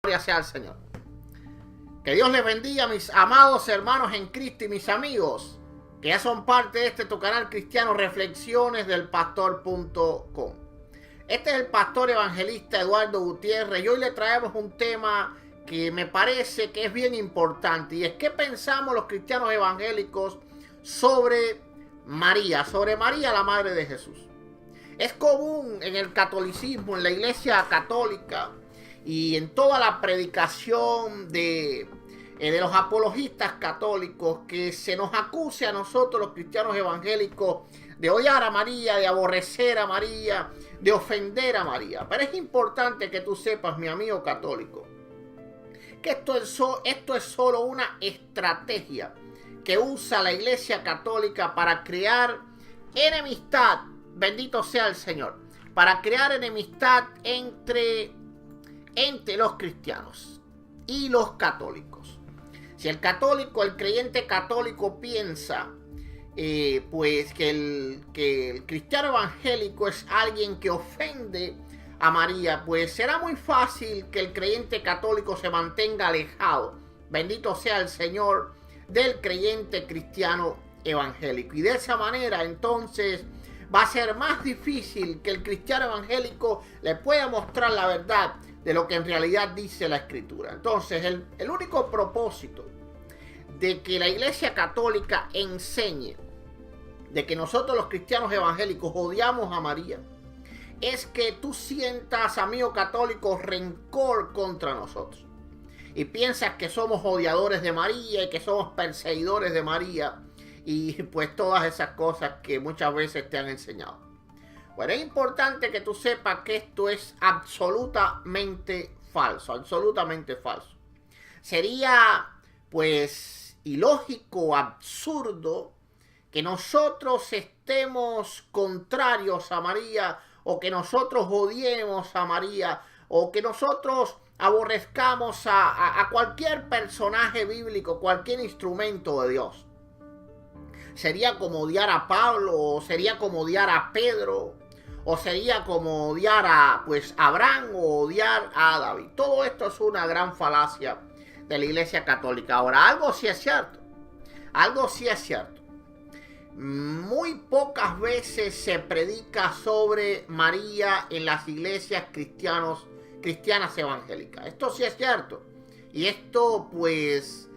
Gloria sea al Señor. Que Dios les bendiga, mis amados hermanos en Cristo y mis amigos que ya son parte de este tu canal cristiano, Reflexiones del Pastor.com. Este es el pastor evangelista Eduardo Gutiérrez y hoy le traemos un tema que me parece que es bien importante, y es qué pensamos los cristianos evangélicos sobre María, la madre de Jesús. Es común en el catolicismo, en la iglesia católica y en toda la predicación de los apologistas católicos, que se nos acuse a nosotros los cristianos evangélicos de odiar a María, de aborrecer a María, de ofender a María. Pero es importante que tú sepas, mi amigo católico, que esto es solo una estrategia que usa la iglesia católica para crear enemistad, bendito sea el Señor, para crear enemistad entre los cristianos y los católicos. Si el católico, el creyente católico piensa pues que el cristiano evangélico es alguien que ofende a María, pues será muy fácil que el creyente católico se mantenga alejado, bendito sea el Señor, del creyente cristiano evangélico. Y de esa manera entonces va a ser más difícil que el cristiano evangélico le pueda mostrar la verdad de lo que en realidad dice la Escritura. Entonces el único propósito de que la iglesia católica enseñe de que nosotros los cristianos evangélicos odiamos a María es que tú sientas, amigo católico, rencor contra nosotros y piensas que somos odiadores de María y que somos perseguidores de María y pues todas esas cosas que muchas veces te han enseñado. Bueno, es importante que tú sepas que esto es absolutamente falso, absolutamente falso. Sería pues ilógico, absurdo, que nosotros estemos contrarios a María, o que nosotros odiemos a María, o que nosotros aborrezcamos a cualquier personaje bíblico, cualquier instrumento de Dios. Sería como odiar a Pablo, o sería como odiar a Pedro, o sería como odiar a Abraham, o odiar a David. Todo esto es una gran falacia de la iglesia católica. Ahora, algo sí es cierto. Muy pocas veces se predica sobre María en las iglesias cristianas evangélicas. Esto sí es cierto. Y esto pues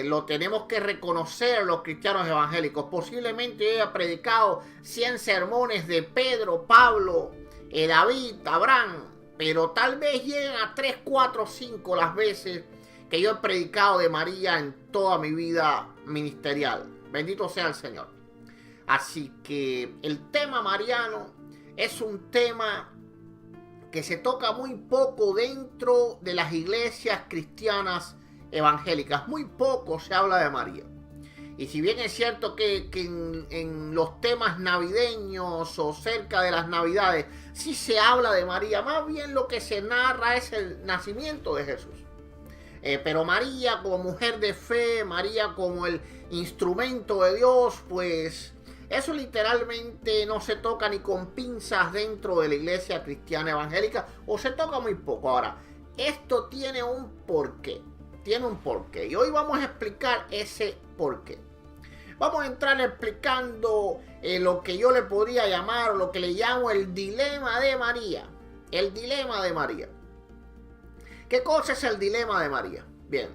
lo tenemos que reconocer los cristianos evangélicos. Posiblemente yo haya predicado 100 sermones de Pedro, Pablo, David, Abraham, pero tal vez lleguen a 3, 4, 5 las veces que yo he predicado de María en toda mi vida ministerial. Bendito sea el Señor. Así que el tema mariano es un tema que se toca muy poco dentro de las iglesias cristianas evangélicas. Muy poco se habla de María. Y si bien es cierto que en los temas navideños o cerca de las Navidades sí se habla de María, más bien lo que se narra es el nacimiento de Jesús. Pero María como mujer de fe, María como el instrumento de Dios, pues eso literalmente no se toca ni con pinzas dentro de la iglesia cristiana evangélica, o se toca muy poco. Ahora, esto tiene un porqué, y hoy vamos a explicar ese porqué. Vamos a entrar explicando lo que yo le podría llamar, lo que le llamo el dilema de María. El dilema de María. ¿Qué cosa es el dilema de María? Bien,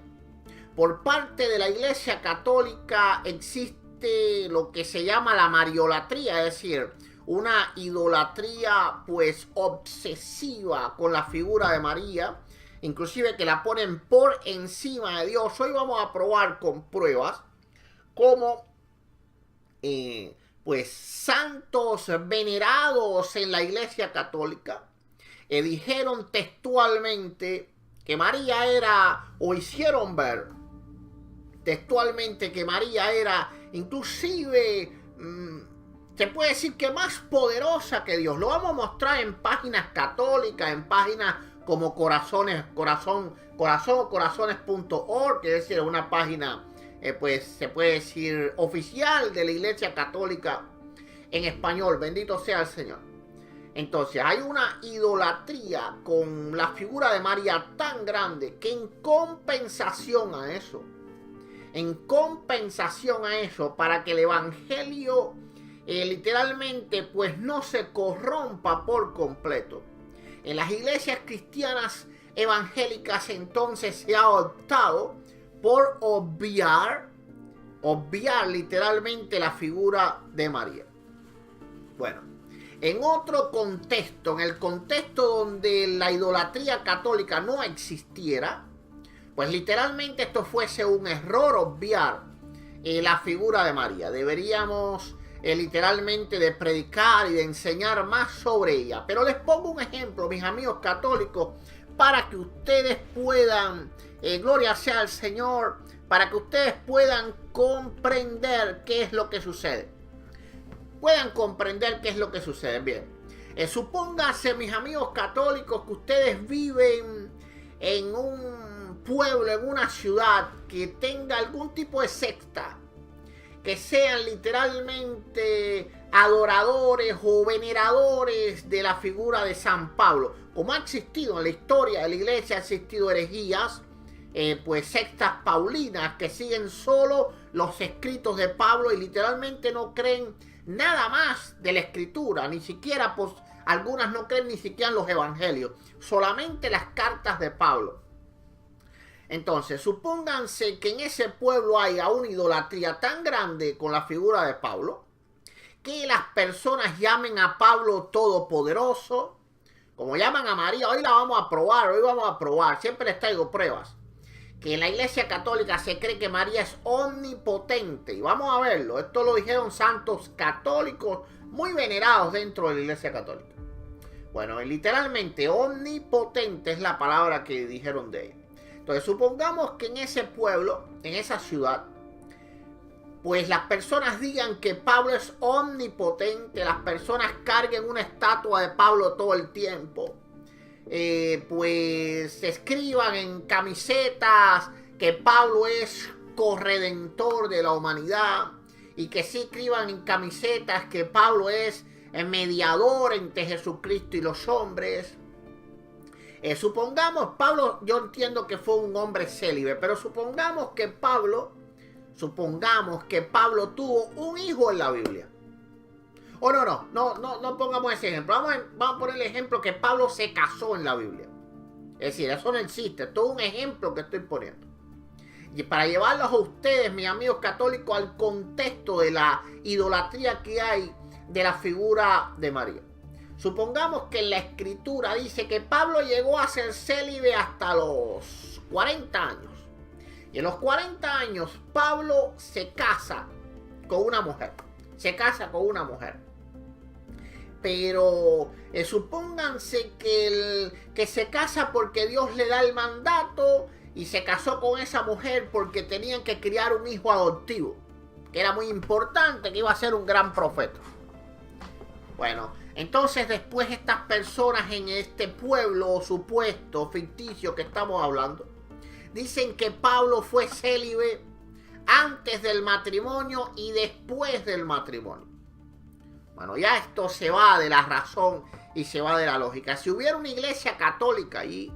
por parte de la iglesia católica existe lo que se llama la mariolatría, es decir, una idolatría pues obsesiva con la figura de María, inclusive que la ponen por encima de Dios. Hoy vamos a probar con pruebas cómo pues santos venerados en la iglesia católica dijeron textualmente que María era, o hicieron ver textualmente que María era inclusive, se puede decir que más poderosa que Dios. Lo vamos a mostrar en páginas católicas, en páginas como corazones.org, que es decir, una página, pues se puede decir oficial de la iglesia católica en español. Bendito sea el Señor. Entonces hay una idolatría con la figura de María tan grande que en compensación a eso, para que el evangelio literalmente pues no se corrompa por completo, en las iglesias cristianas evangélicas entonces se ha optado por obviar literalmente la figura de María. Bueno, en otro contexto, en el contexto donde la idolatría católica no existiera, pues literalmente esto fuese un error obviar la figura de María. Deberíamos literalmente de predicar y de enseñar más sobre ella. Pero les pongo un ejemplo, mis amigos católicos, para que ustedes puedan, gloria sea al Señor, para que ustedes puedan comprender qué es lo que sucede. Bien, supóngase, mis amigos católicos, que ustedes viven en un pueblo, en una ciudad que tenga algún tipo de secta, que sean literalmente adoradores o veneradores de la figura de San Pablo. Como ha existido en la historia de la iglesia, ha existido herejías, pues sectas paulinas que siguen solo los escritos de Pablo y literalmente no creen nada más de la escritura, ni siquiera, pues algunas no creen ni siquiera en los evangelios, solamente las cartas de Pablo. Entonces, supónganse que en ese pueblo haya una idolatría tan grande con la figura de Pablo, que las personas llamen a Pablo todopoderoso, como llaman a María. Hoy vamos a probar, siempre les traigo pruebas. Que en la iglesia católica se cree que María es omnipotente, y vamos a verlo. Esto lo dijeron santos católicos muy venerados dentro de la iglesia católica. Bueno, literalmente omnipotente es la palabra que dijeron de ella. Entonces supongamos que en ese pueblo, en esa ciudad, pues las personas digan que Pablo es omnipotente, las personas carguen una estatua de Pablo todo el tiempo, pues escriban en camisetas que Pablo es corredentor de la humanidad, y que sí escriban en camisetas que Pablo es el mediador entre Jesucristo y los hombres. Supongamos, Pablo, yo entiendo que fue un hombre célibe, pero supongamos que Pablo tuvo un hijo en la Biblia. O no pongamos ese ejemplo. Vamos a poner el ejemplo que Pablo se casó en la Biblia. Es decir, eso no existe. Esto es un ejemplo que estoy poniendo. Y para llevarlos a ustedes, mis amigos católicos, al contexto de la idolatría que hay de la figura de María. Supongamos que en la escritura dice que Pablo llegó a ser célibe hasta los 40 años. Y en los 40 años Pablo se casa con una mujer. Pero supónganse que se casa porque Dios le da el mandato, y se casó con esa mujer porque tenían que criar un hijo adoptivo, que era muy importante, que iba a ser un gran profeta. Bueno, entonces después estas personas en este pueblo supuesto, ficticio que estamos hablando, dicen que Pablo fue célibe antes del matrimonio y después del matrimonio. Bueno, ya esto se va de la razón y se va de la lógica. Si hubiera una iglesia católica allí,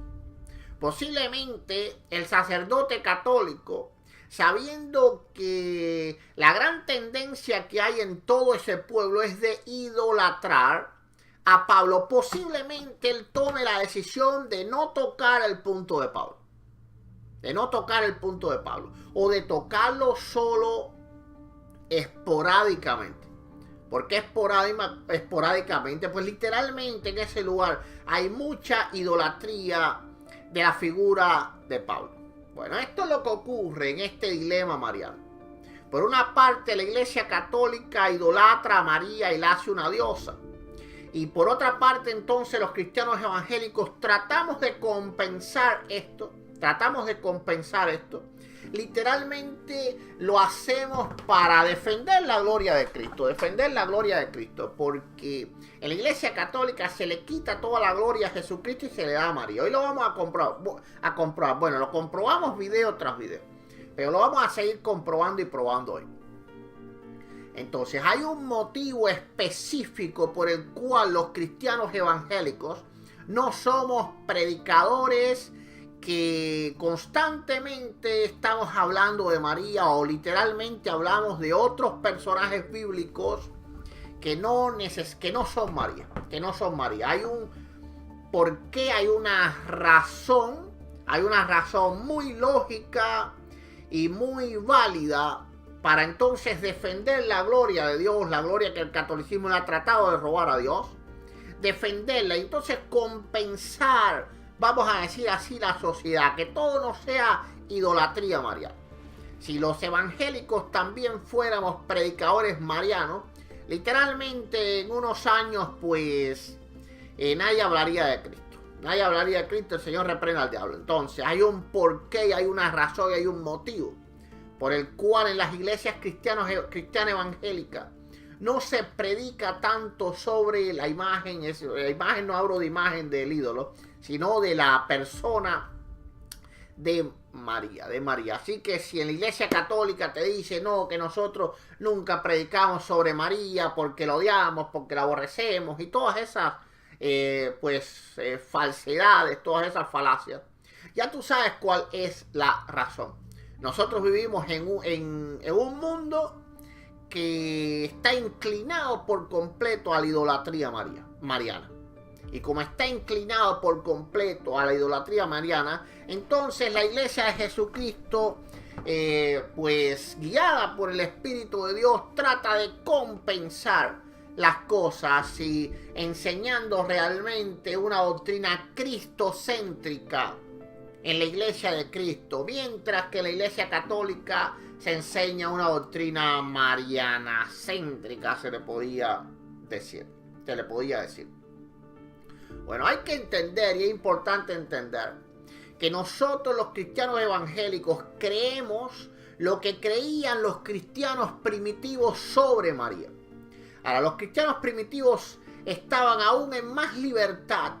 posiblemente el sacerdote católico, sabiendo que la gran tendencia que hay en todo ese pueblo es de idolatrar a Pablo, posiblemente él tome la decisión de no tocar el punto de Pablo. O de tocarlo solo esporádicamente. ¿Por qué esporádicamente? Pues literalmente en ese lugar hay mucha idolatría de la figura de Pablo. Bueno, esto es lo que ocurre en este dilema mariano. Por una parte, la iglesia católica idolatra a María y la hace una diosa. Y por otra parte, entonces, los cristianos evangélicos tratamos de compensar esto. Literalmente lo hacemos para defender la gloria de Cristo. Porque en la iglesia católica se le quita toda la gloria a Jesucristo y se le da a María. Hoy lo vamos a comprobar. Bueno, lo comprobamos video tras video, pero lo vamos a seguir comprobando y probando hoy. Entonces hay un motivo específico por el cual los cristianos evangélicos no somos predicadores que constantemente estamos hablando de María o literalmente hablamos de otros personajes bíblicos que no son María, Hay un porqué, hay una razón muy lógica y muy válida para entonces defender la gloria de Dios, la gloria que el catolicismo le ha tratado de robar a Dios, defenderla y entonces compensar, vamos a decir así, la sociedad, que todo no sea idolatría mariana. Si los evangélicos también fuéramos predicadores marianos, literalmente en unos años pues nadie hablaría de Cristo. Nadie hablaría de Cristo, el Señor reprenda al diablo. Entonces hay un porqué, hay una razón y hay un motivo por el cual en las iglesias cristianas evangélicas no se predica tanto sobre la imagen, no hablo de imagen del ídolo, sino de la persona de María. Así que si en la iglesia católica te dice no, que nosotros nunca predicamos sobre María porque la odiamos, porque la aborrecemos y todas esas falsedades, todas esas falacias, ya tú sabes cuál es la razón. Nosotros vivimos en un mundo que está inclinado por completo a la idolatría mariana. Y como está inclinado por completo a la idolatría mariana, entonces la iglesia de Jesucristo, guiada por el Espíritu de Dios, trata de compensar las cosas y enseñando realmente una doctrina cristocéntrica en la iglesia de Cristo, mientras que en la iglesia católica se enseña una doctrina mariana céntrica, se le podía decir. Bueno, hay que entender, y es importante entender, que nosotros los cristianos evangélicos creemos lo que creían los cristianos primitivos sobre María. Ahora, los cristianos primitivos estaban aún en más libertad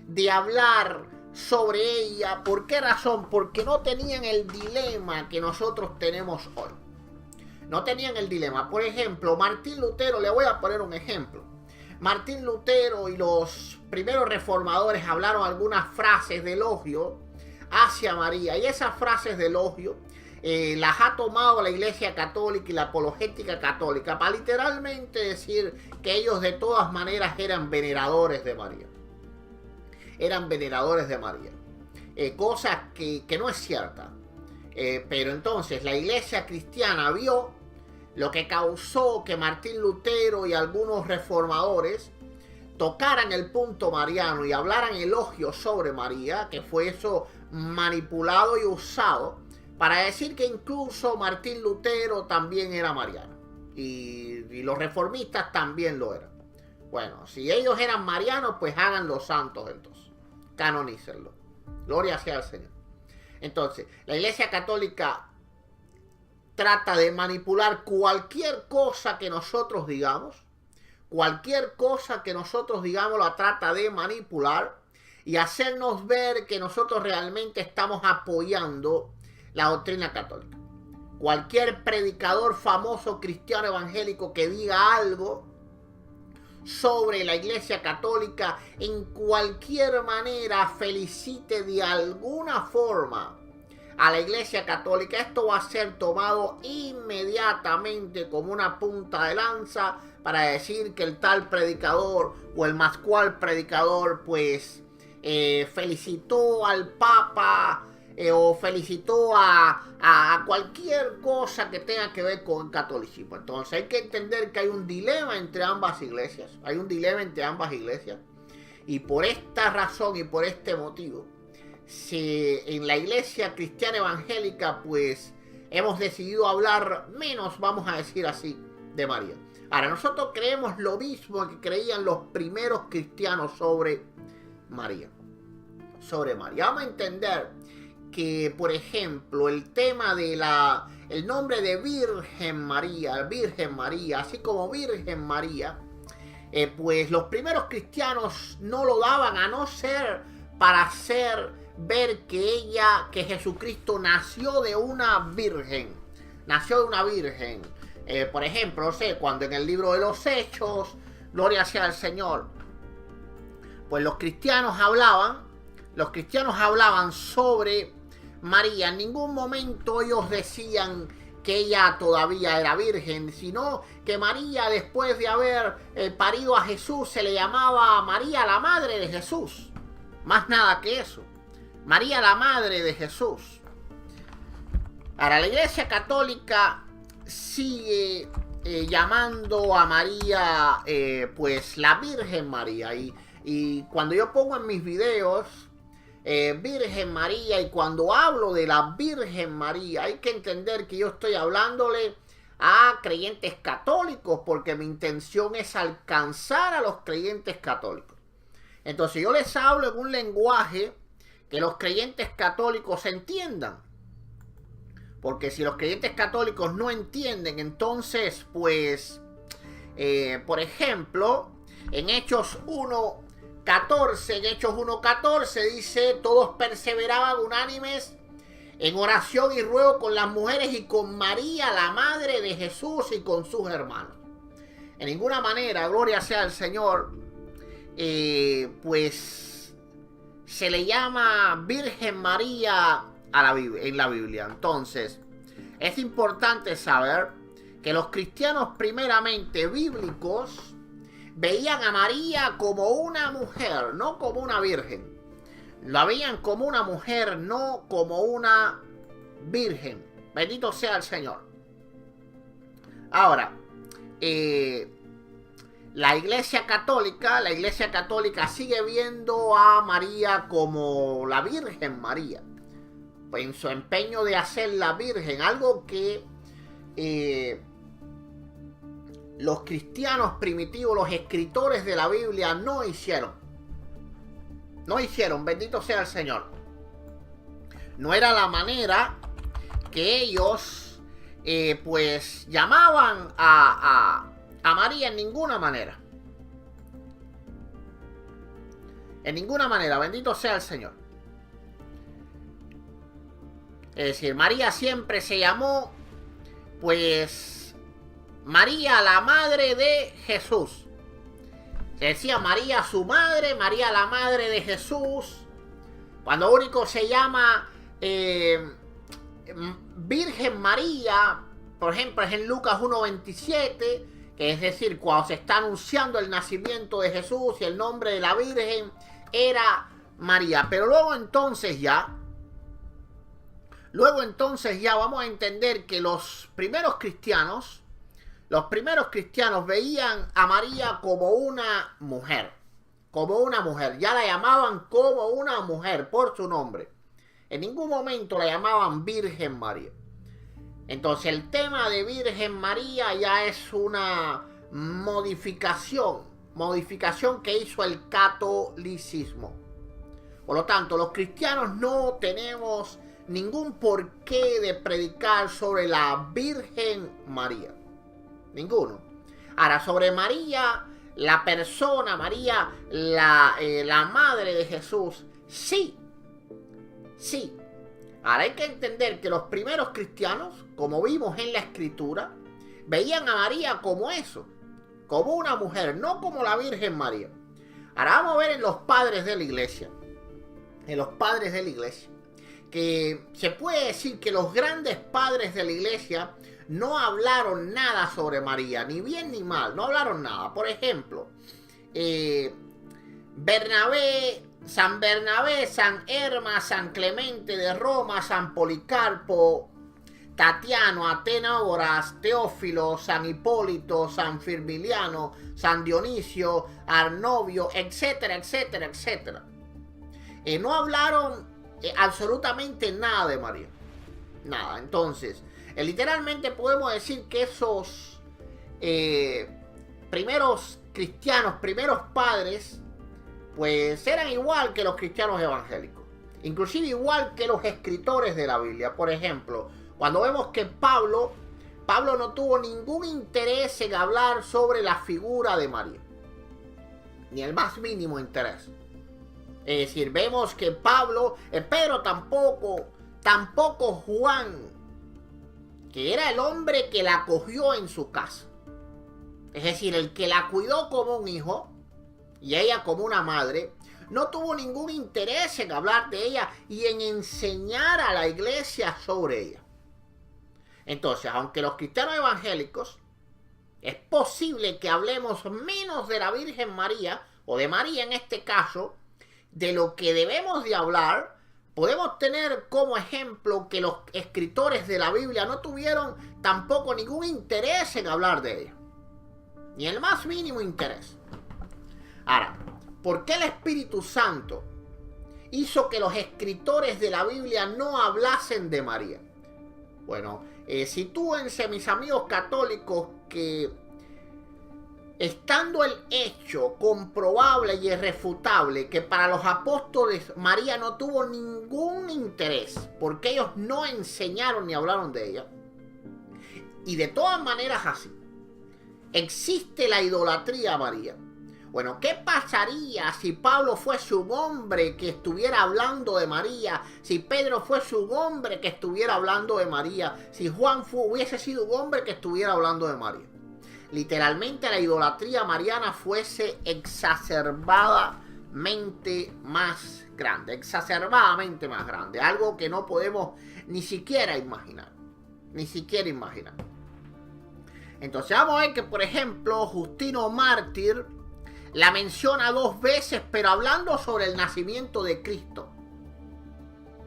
de hablar sobre ella. ¿Por qué razón? Porque no tenían el dilema que nosotros tenemos hoy. No tenían el dilema. Por ejemplo, Martín Lutero, le voy a poner un ejemplo. Martín Lutero y los primeros reformadores hablaron algunas frases de elogio hacia María. Y esas frases de elogio las ha tomado la Iglesia Católica y la apologética católica para literalmente decir que ellos de todas maneras eran veneradores de María. Cosa que no es cierta. Pero entonces la Iglesia cristiana vio lo que causó que Martín Lutero y algunos reformadores tocaran el punto mariano y hablaran elogios sobre María, que fue eso manipulado y usado para decir que incluso Martín Lutero también era mariano y los reformistas también lo eran. Bueno, si ellos eran marianos, pues hagan los santos entonces, canonícenlo. Gloria sea al Señor. Entonces, la Iglesia Católica trata de manipular cualquier cosa que nosotros digamos. La trata de manipular y hacernos ver que nosotros realmente estamos apoyando la doctrina católica. Cualquier predicador famoso cristiano evangélico que diga algo sobre la Iglesia Católica, en cualquier manera felicite de alguna forma a la Iglesia Católica, esto va a ser tomado inmediatamente como una punta de lanza para decir que el tal predicador o el más cual predicador pues felicitó al Papa o felicitó a cualquier cosa que tenga que ver con el catolicismo. Entonces hay que entender que hay un dilema entre ambas iglesias. Y por esta razón y por este motivo, si en la iglesia cristiana evangélica pues hemos decidido hablar menos, vamos a decir así, de María. Ahora, nosotros creemos lo mismo que creían los primeros cristianos sobre María. Vamos a entender que, por ejemplo, el tema de el nombre de Virgen María, así como Virgen María, pues los primeros cristianos no lo daban a no ser para hacer ver que Jesucristo nació de una virgen, Por ejemplo, no sé, cuando en el libro de los Hechos, gloria sea al Señor, pues los cristianos hablaban sobre María. En ningún momento ellos decían que ella todavía era virgen, sino que María, después de haber parido a Jesús, se le llamaba María la madre de Jesús. Más nada que eso. María la madre de Jesús. Ahora, la Iglesia Católica sigue llamando a María pues la Virgen María. Y cuando yo pongo en mis videos Virgen María, y cuando hablo de la Virgen María, hay que entender que yo estoy hablándole a creyentes católicos, porque mi intención es alcanzar a los creyentes católicos. Entonces yo les hablo en un lenguaje que los creyentes católicos entiendan. Porque si los creyentes católicos no entienden, entonces pues, por ejemplo, en Hechos 1:14 dice: todos perseveraban unánimes en oración y ruego con las mujeres y con María, la madre de Jesús, y con sus hermanos. En ninguna manera, gloria sea al Señor, pues se le llama Virgen María en la Biblia. Entonces, es importante saber que los cristianos primeramente bíblicos veían a María como una mujer, no como una virgen. La veían como una mujer, no como una virgen. Bendito sea el Señor. Ahora, la Iglesia Católica sigue viendo a María como la Virgen María, en su empeño de hacerla virgen, algo que los cristianos primitivos, los escritores de la Biblia, no hicieron. Bendito sea el Señor. No era la manera que ellos pues llamaban a María, en ninguna manera. En ninguna manera, bendito sea el Señor. Es decir, María siempre se llamó pues María la madre de Jesús. Se decía María su madre, María la madre de Jesús. Cuando único se llama Virgen María, por ejemplo, es en Lucas 1:27, que es decir, cuando se está anunciando el nacimiento de Jesús y el nombre de la Virgen era María. Pero luego entonces ya vamos a entender que los primeros cristianos veían a María como una mujer. Ya la llamaban como una mujer por su nombre. En ningún momento la llamaban Virgen María. Entonces el tema de Virgen María ya es una modificación que hizo el catolicismo. Por lo tanto, los cristianos no tenemos ningún porqué de predicar sobre la Virgen María. Ninguno. Ahora, sobre María, la persona, María, la madre de Jesús, sí. Ahora hay que entender que los primeros cristianos, como vimos en la Escritura, veían a María como eso, como una mujer, no como la Virgen María. Ahora vamos a ver en los padres de la iglesia. Que se puede decir que los grandes padres de la iglesia no hablaron nada sobre María, ni bien ni mal, no hablaron nada. Por ejemplo, San Bernabé, San Hermas, San Clemente de Roma, San Policarpo, Tatiano, Atenágoras, Teófilo, San Hipólito, San Firmiliano, San Dionisio, Arnovio, etcétera. No hablaron absolutamente nada de María. Nada. Entonces, literalmente podemos decir que esos primeros cristianos, primeros padres, pues eran igual que los cristianos evangélicos. Inclusive igual que los escritores de la Biblia. Por ejemplo, cuando vemos que Pablo no tuvo ningún interés en hablar sobre la figura de María. Ni el más mínimo interés. Es decir, vemos que Pedro tampoco Juan, que era el hombre que la acogió en su casa. Es decir, el que la cuidó como un hijo y ella como una madre, no tuvo ningún interés en hablar de ella y en enseñar a la iglesia sobre ella. Entonces, aunque los cristianos evangélicos es posible que hablemos menos de la Virgen María, o de María en este caso, de lo que debemos de hablar, podemos tener como ejemplo que los escritores de la Biblia no tuvieron tampoco ningún interés en hablar de ella. Ni el más mínimo interés. Ahora, ¿por qué el Espíritu Santo hizo que los escritores de la Biblia no hablasen de María? Bueno, sitúense, mis amigos católicos, que estando el hecho comprobable y irrefutable que para los apóstoles María no tuvo ningún interés, porque ellos no enseñaron ni hablaron de ella, y de todas maneras así, existe la idolatría a María. Bueno, ¿qué pasaría si Pablo fuese un hombre que estuviera hablando de María? Si Pedro fuese un hombre que estuviera hablando de María. Si Juan hubiese sido un hombre que estuviera hablando de María. Literalmente la idolatría mariana fuese exacerbadamente más grande. Exacerbadamente más grande. Algo que no podemos ni siquiera imaginar. Ni siquiera imaginar. Entonces vamos a ver que, por ejemplo, Justino Mártir la menciona 2 veces, pero hablando sobre el nacimiento de Cristo.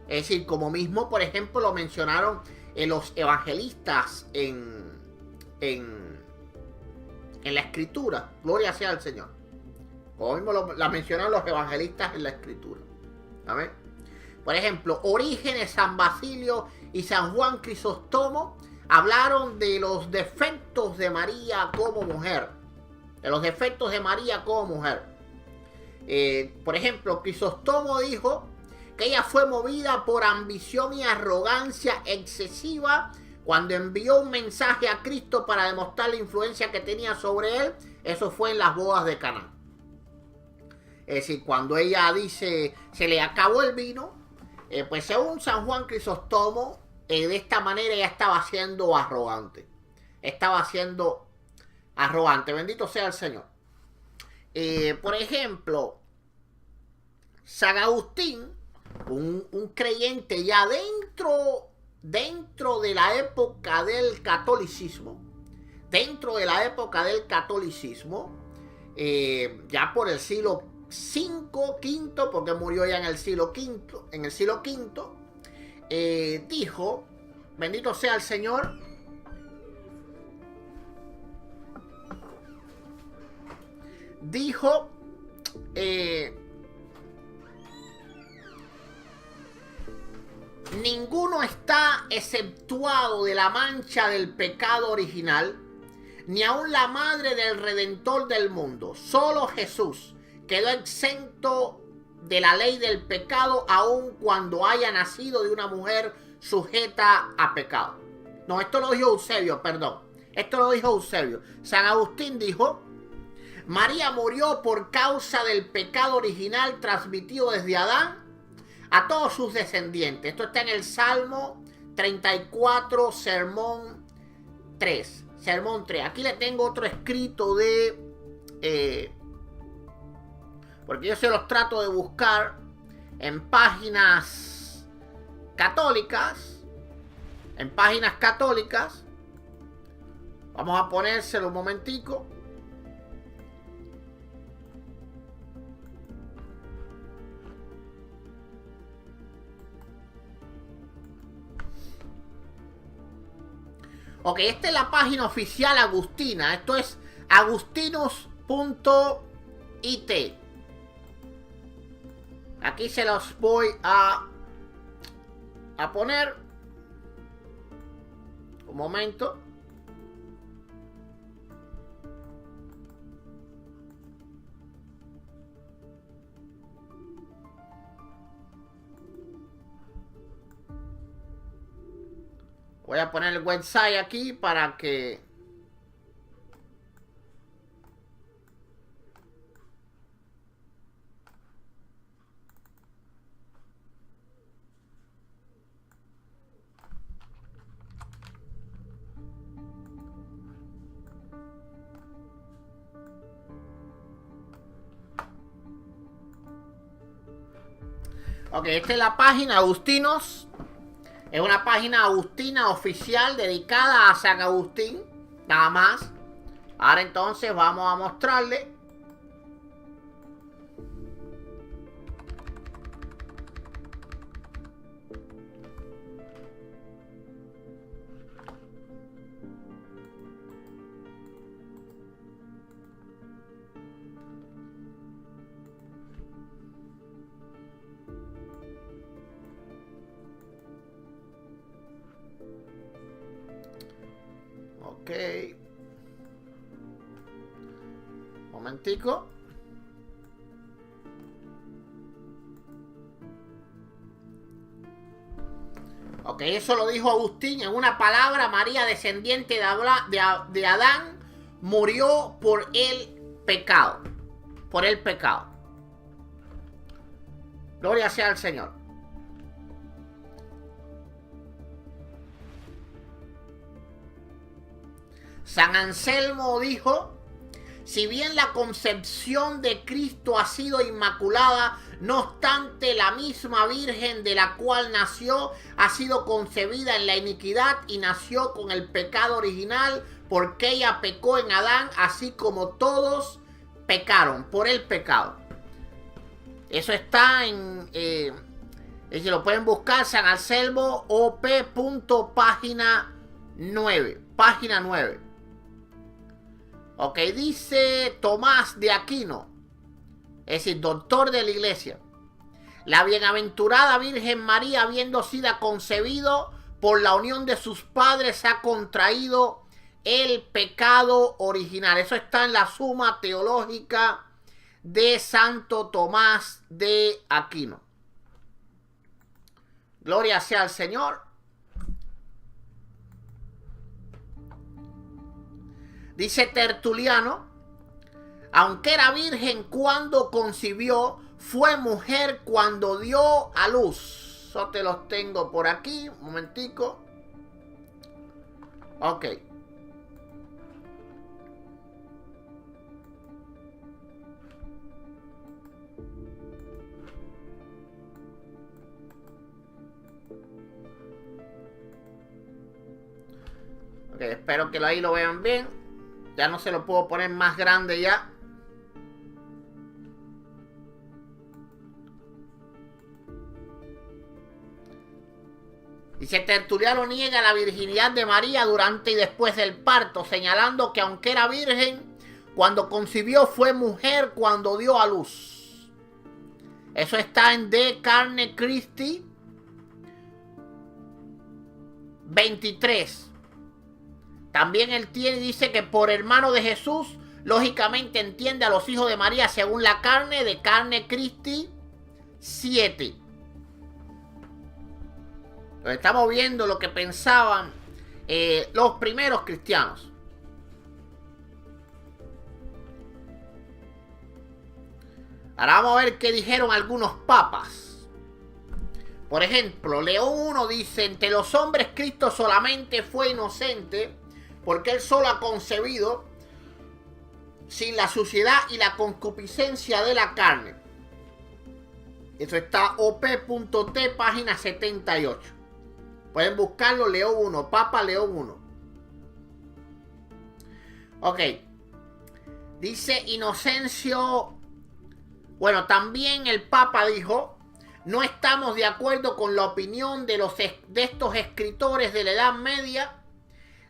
Es decir, como mismo, por ejemplo, lo mencionaron los evangelistas en la Escritura. Gloria sea al Señor. Como mismo la mencionaron los evangelistas en la Escritura. ¿Amén? Por ejemplo, Orígenes, San Basilio y San Juan Crisóstomo hablaron de los defectos de María como mujer. De los defectos de María como mujer. Por ejemplo, Crisóstomo dijo que ella fue movida por ambición y arrogancia excesiva cuando envió un mensaje a Cristo para demostrar la influencia que tenía sobre él. Eso fue en las bodas de Caná. Es decir, cuando ella dice se le acabó el vino, pues según San Juan Crisóstomo, de esta manera ella estaba siendo arrogante. Estaba siendo arrogante. Bendito sea el Señor. Por ejemplo, San Agustín, un creyente ya dentro de la época del catolicismo, ya por el siglo V, porque murió ya en el siglo V, dijo, bendito sea el Señor, dijo, ninguno está exceptuado de la mancha del pecado original, ni aun la madre del Redentor del mundo. Solo Jesús quedó exento de la ley del pecado, aun cuando haya nacido de una mujer sujeta a pecado. No, esto lo dijo Eusebio, perdón. Esto lo dijo Eusebio. San Agustín dijo: María murió por causa del pecado original transmitido desde Adán a todos sus descendientes. Esto está en el Salmo 34, sermón 3. Sermón 3. Aquí le tengo otro escrito de... porque yo se los trato de buscar en páginas católicas. En páginas católicas. Vamos a ponérselo un momentico. Ok, esta es la página oficial agustina. Esto es agustinus.it. Aquí se los voy a poner. Un momento. Voy a poner el website aquí para que... Ok, esta es la página Agustinos. Es una página agustina oficial dedicada a San Agustín. Nada más. Ahora entonces vamos a mostrarle. Ok. Momentico. Ok, eso lo dijo Agustín en una palabra. María, descendiente de Adán, murió por el pecado. Por el pecado. Gloria sea al Señor. San Anselmo dijo: si bien la concepción de Cristo ha sido inmaculada, no obstante la misma Virgen de la cual nació ha sido concebida en la iniquidad y nació con el pecado original, porque ella pecó en Adán, así como todos pecaron por el pecado. Eso está en... si lo pueden buscar, San Anselmo OP. Página 9. Página 9. Ok, dice Tomás de Aquino, es decir, doctor de la iglesia: la bienaventurada Virgen María, habiendo sido concebido por la unión de sus padres, ha contraído el pecado original. Eso está en la Suma Teológica de Santo Tomás de Aquino. Gloria sea al Señor. Dice Tertuliano: aunque era virgen cuando concibió, fue mujer cuando dio a luz. Yo te los tengo por aquí, un momentico. Ok. Ok, espero que ahí lo vean bien. Ya no se lo puedo poner más grande ya. Dice: Tertuliano niega la virginidad de María durante y después del parto, señalando que aunque era virgen, cuando concibió fue mujer cuando dio a luz. Eso está en De Carne Christi 23. También él dice que por hermano de Jesús, lógicamente entiende a los hijos de María según la carne, de Carne Christi 7. Entonces estamos viendo lo que pensaban los primeros cristianos. Ahora vamos a ver qué dijeron algunos papas. Por ejemplo, León I dice: entre los hombres Cristo solamente fue inocente, porque él solo ha concebido sin la suciedad y la concupiscencia de la carne. Eso está op.t, página 78. Pueden buscarlo, León I, Papa León I. Ok. Dice Inocencio. Bueno, también el Papa dijo: no estamos de acuerdo con la opinión de estos escritores de la Edad Media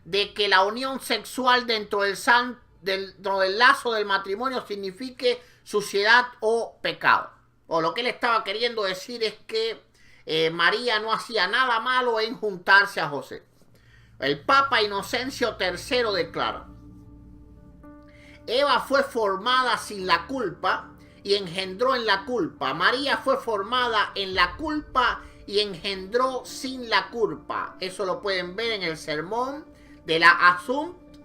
de que la unión sexual dentro del lazo del matrimonio signifique suciedad o pecado. O lo que él estaba queriendo decir es que María no hacía nada malo en juntarse a José. El Papa Inocencio III declara: Eva fue formada sin la culpa y engendró en la culpa. María fue formada en la culpa y engendró sin la culpa. Eso lo pueden ver en el sermón de la Assumpta.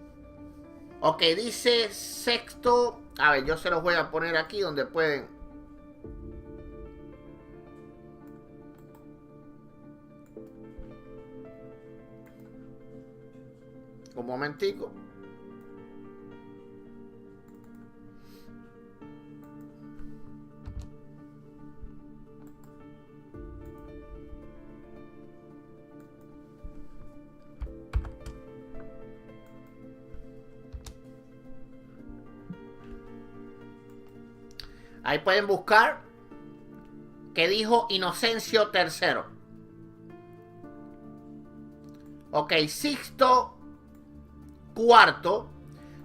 Ok, dice Sexto. A ver, yo se los voy a poner aquí donde pueden. Un momentico. Ahí pueden buscar que dijo Inocencio III. Ok, Sixto IV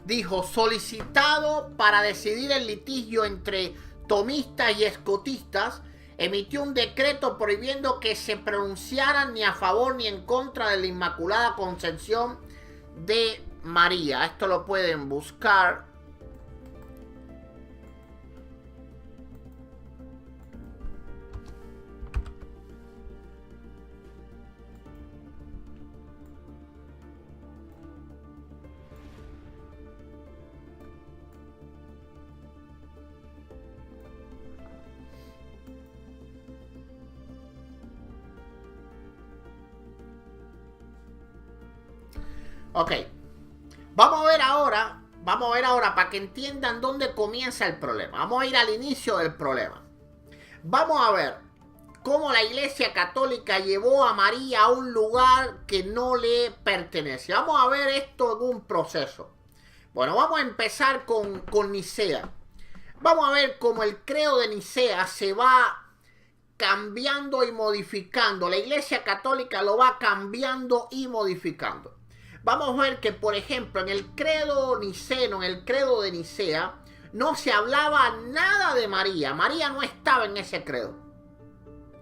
dijo: solicitado para decidir el litigio entre tomistas y escotistas, emitió un decreto prohibiendo que se pronunciaran ni a favor ni en contra de la Inmaculada Concepción de María. Esto lo pueden buscar. Ok, vamos a ver ahora para que entiendan dónde comienza el problema. Vamos a ir al inicio del problema. Vamos a ver cómo la Iglesia Católica llevó a María a un lugar que no le pertenece. Vamos a ver esto en un proceso. Bueno, vamos a empezar con Nicea. Vamos a ver cómo el credo de Nicea se va cambiando y modificando. La Iglesia Católica lo va cambiando y modificando. Vamos a ver que, por ejemplo, en el credo niceno, en el credo de Nicea, no se hablaba nada de María. María no estaba en ese credo.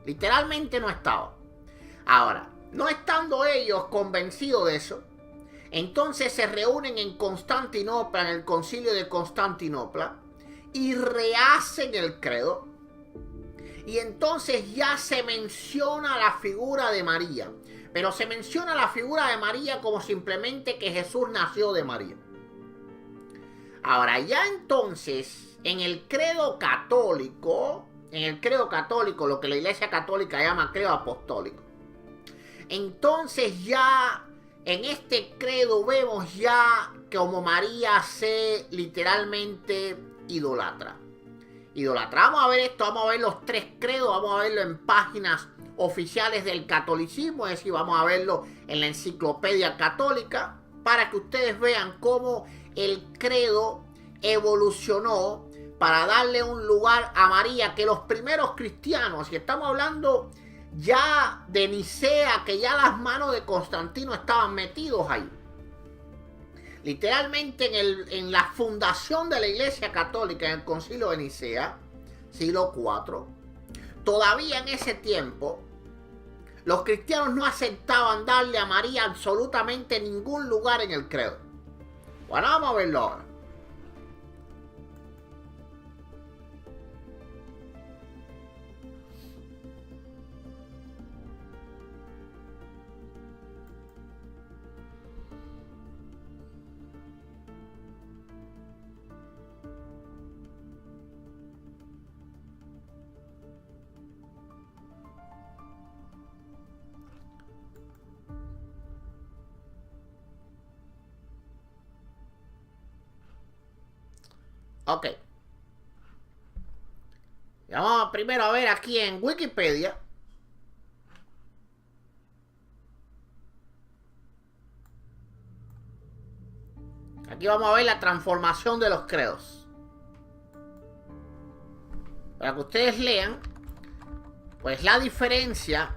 Literalmente no estaba. Ahora, no estando ellos convencidos de eso, entonces se reúnen en Constantinopla, en el concilio de Constantinopla, y rehacen el credo. Y entonces ya se menciona la figura de María. Pero se menciona la figura de María como simplemente que Jesús nació de María. Ahora, ya entonces, en el credo católico, lo que la Iglesia Católica llama credo apostólico, entonces ya en este credo vemos ya como María se literalmente idolatra. Vamos a ver esto, vamos a ver los tres credos, vamos a verlo en páginas oficiales del catolicismo, es decir, vamos a verlo en la enciclopedia católica, para que ustedes vean cómo el credo evolucionó para darle un lugar a María, que los primeros cristianos, y estamos hablando ya de Nicea, que ya las manos de Constantino estaban metidos ahí. Literalmente en la fundación de la Iglesia Católica, en el concilio de Nicea, siglo IV, todavía en ese tiempo, los cristianos no aceptaban darle a María absolutamente ningún lugar en el credo. Bueno, vamos a verlo ahora. Ok. Vamos primero a ver aquí en Wikipedia. Aquí vamos a ver la transformación de los credos. Para que ustedes lean, pues la diferencia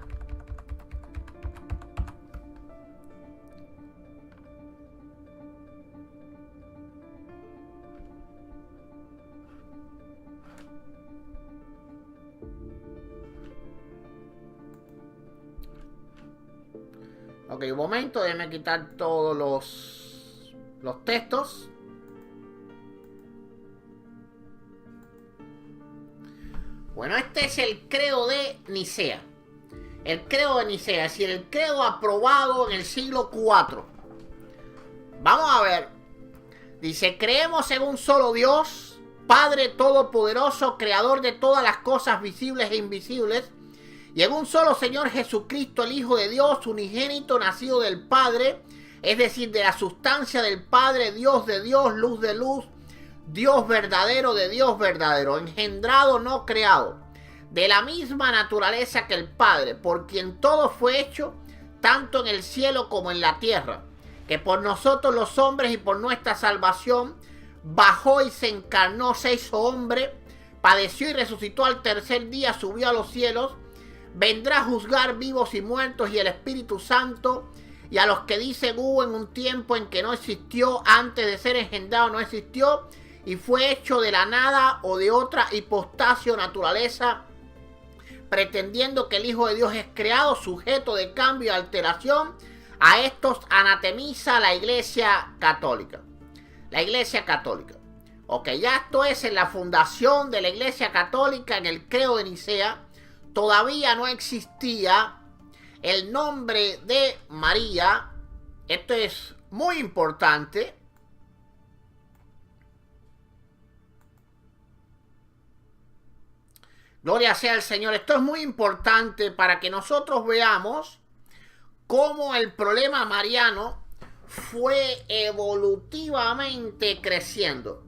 Ok, un momento, déjenme quitar todos los textos. Bueno, este es el credo de Nicea. El credo de Nicea, es decir, el credo aprobado en el siglo IV. Vamos a ver. Dice: creemos en un solo Dios, Padre Todopoderoso, Creador de todas las cosas visibles e invisibles, y en un solo Señor Jesucristo, el Hijo de Dios, unigénito, nacido del Padre, es decir, de la sustancia del Padre, Dios de Dios, luz de luz, Dios verdadero de Dios verdadero, engendrado, no creado, de la misma naturaleza que el Padre, por quien todo fue hecho, tanto en el cielo como en la tierra, que por nosotros los hombres y por nuestra salvación bajó y se encarnó, se hizo hombre, padeció y resucitó al tercer día, subió a los cielos, vendrá a juzgar vivos y muertos, y el Espíritu Santo, y a los que dicen hubo en un tiempo en que no existió, antes de ser engendrado no existió, y fue hecho de la nada o de otra hipostasia o naturaleza, pretendiendo que el Hijo de Dios es creado, sujeto de cambio y alteración. A estos anatemiza la Iglesia Católica. La Iglesia Católica. Ok, ya esto es en la fundación de la Iglesia Católica, en el credo de Nicea. Todavía no existía el nombre de María. Esto es muy importante. Gloria sea al Señor. Esto es muy importante para que nosotros veamos cómo el problema mariano fue evolutivamente creciendo.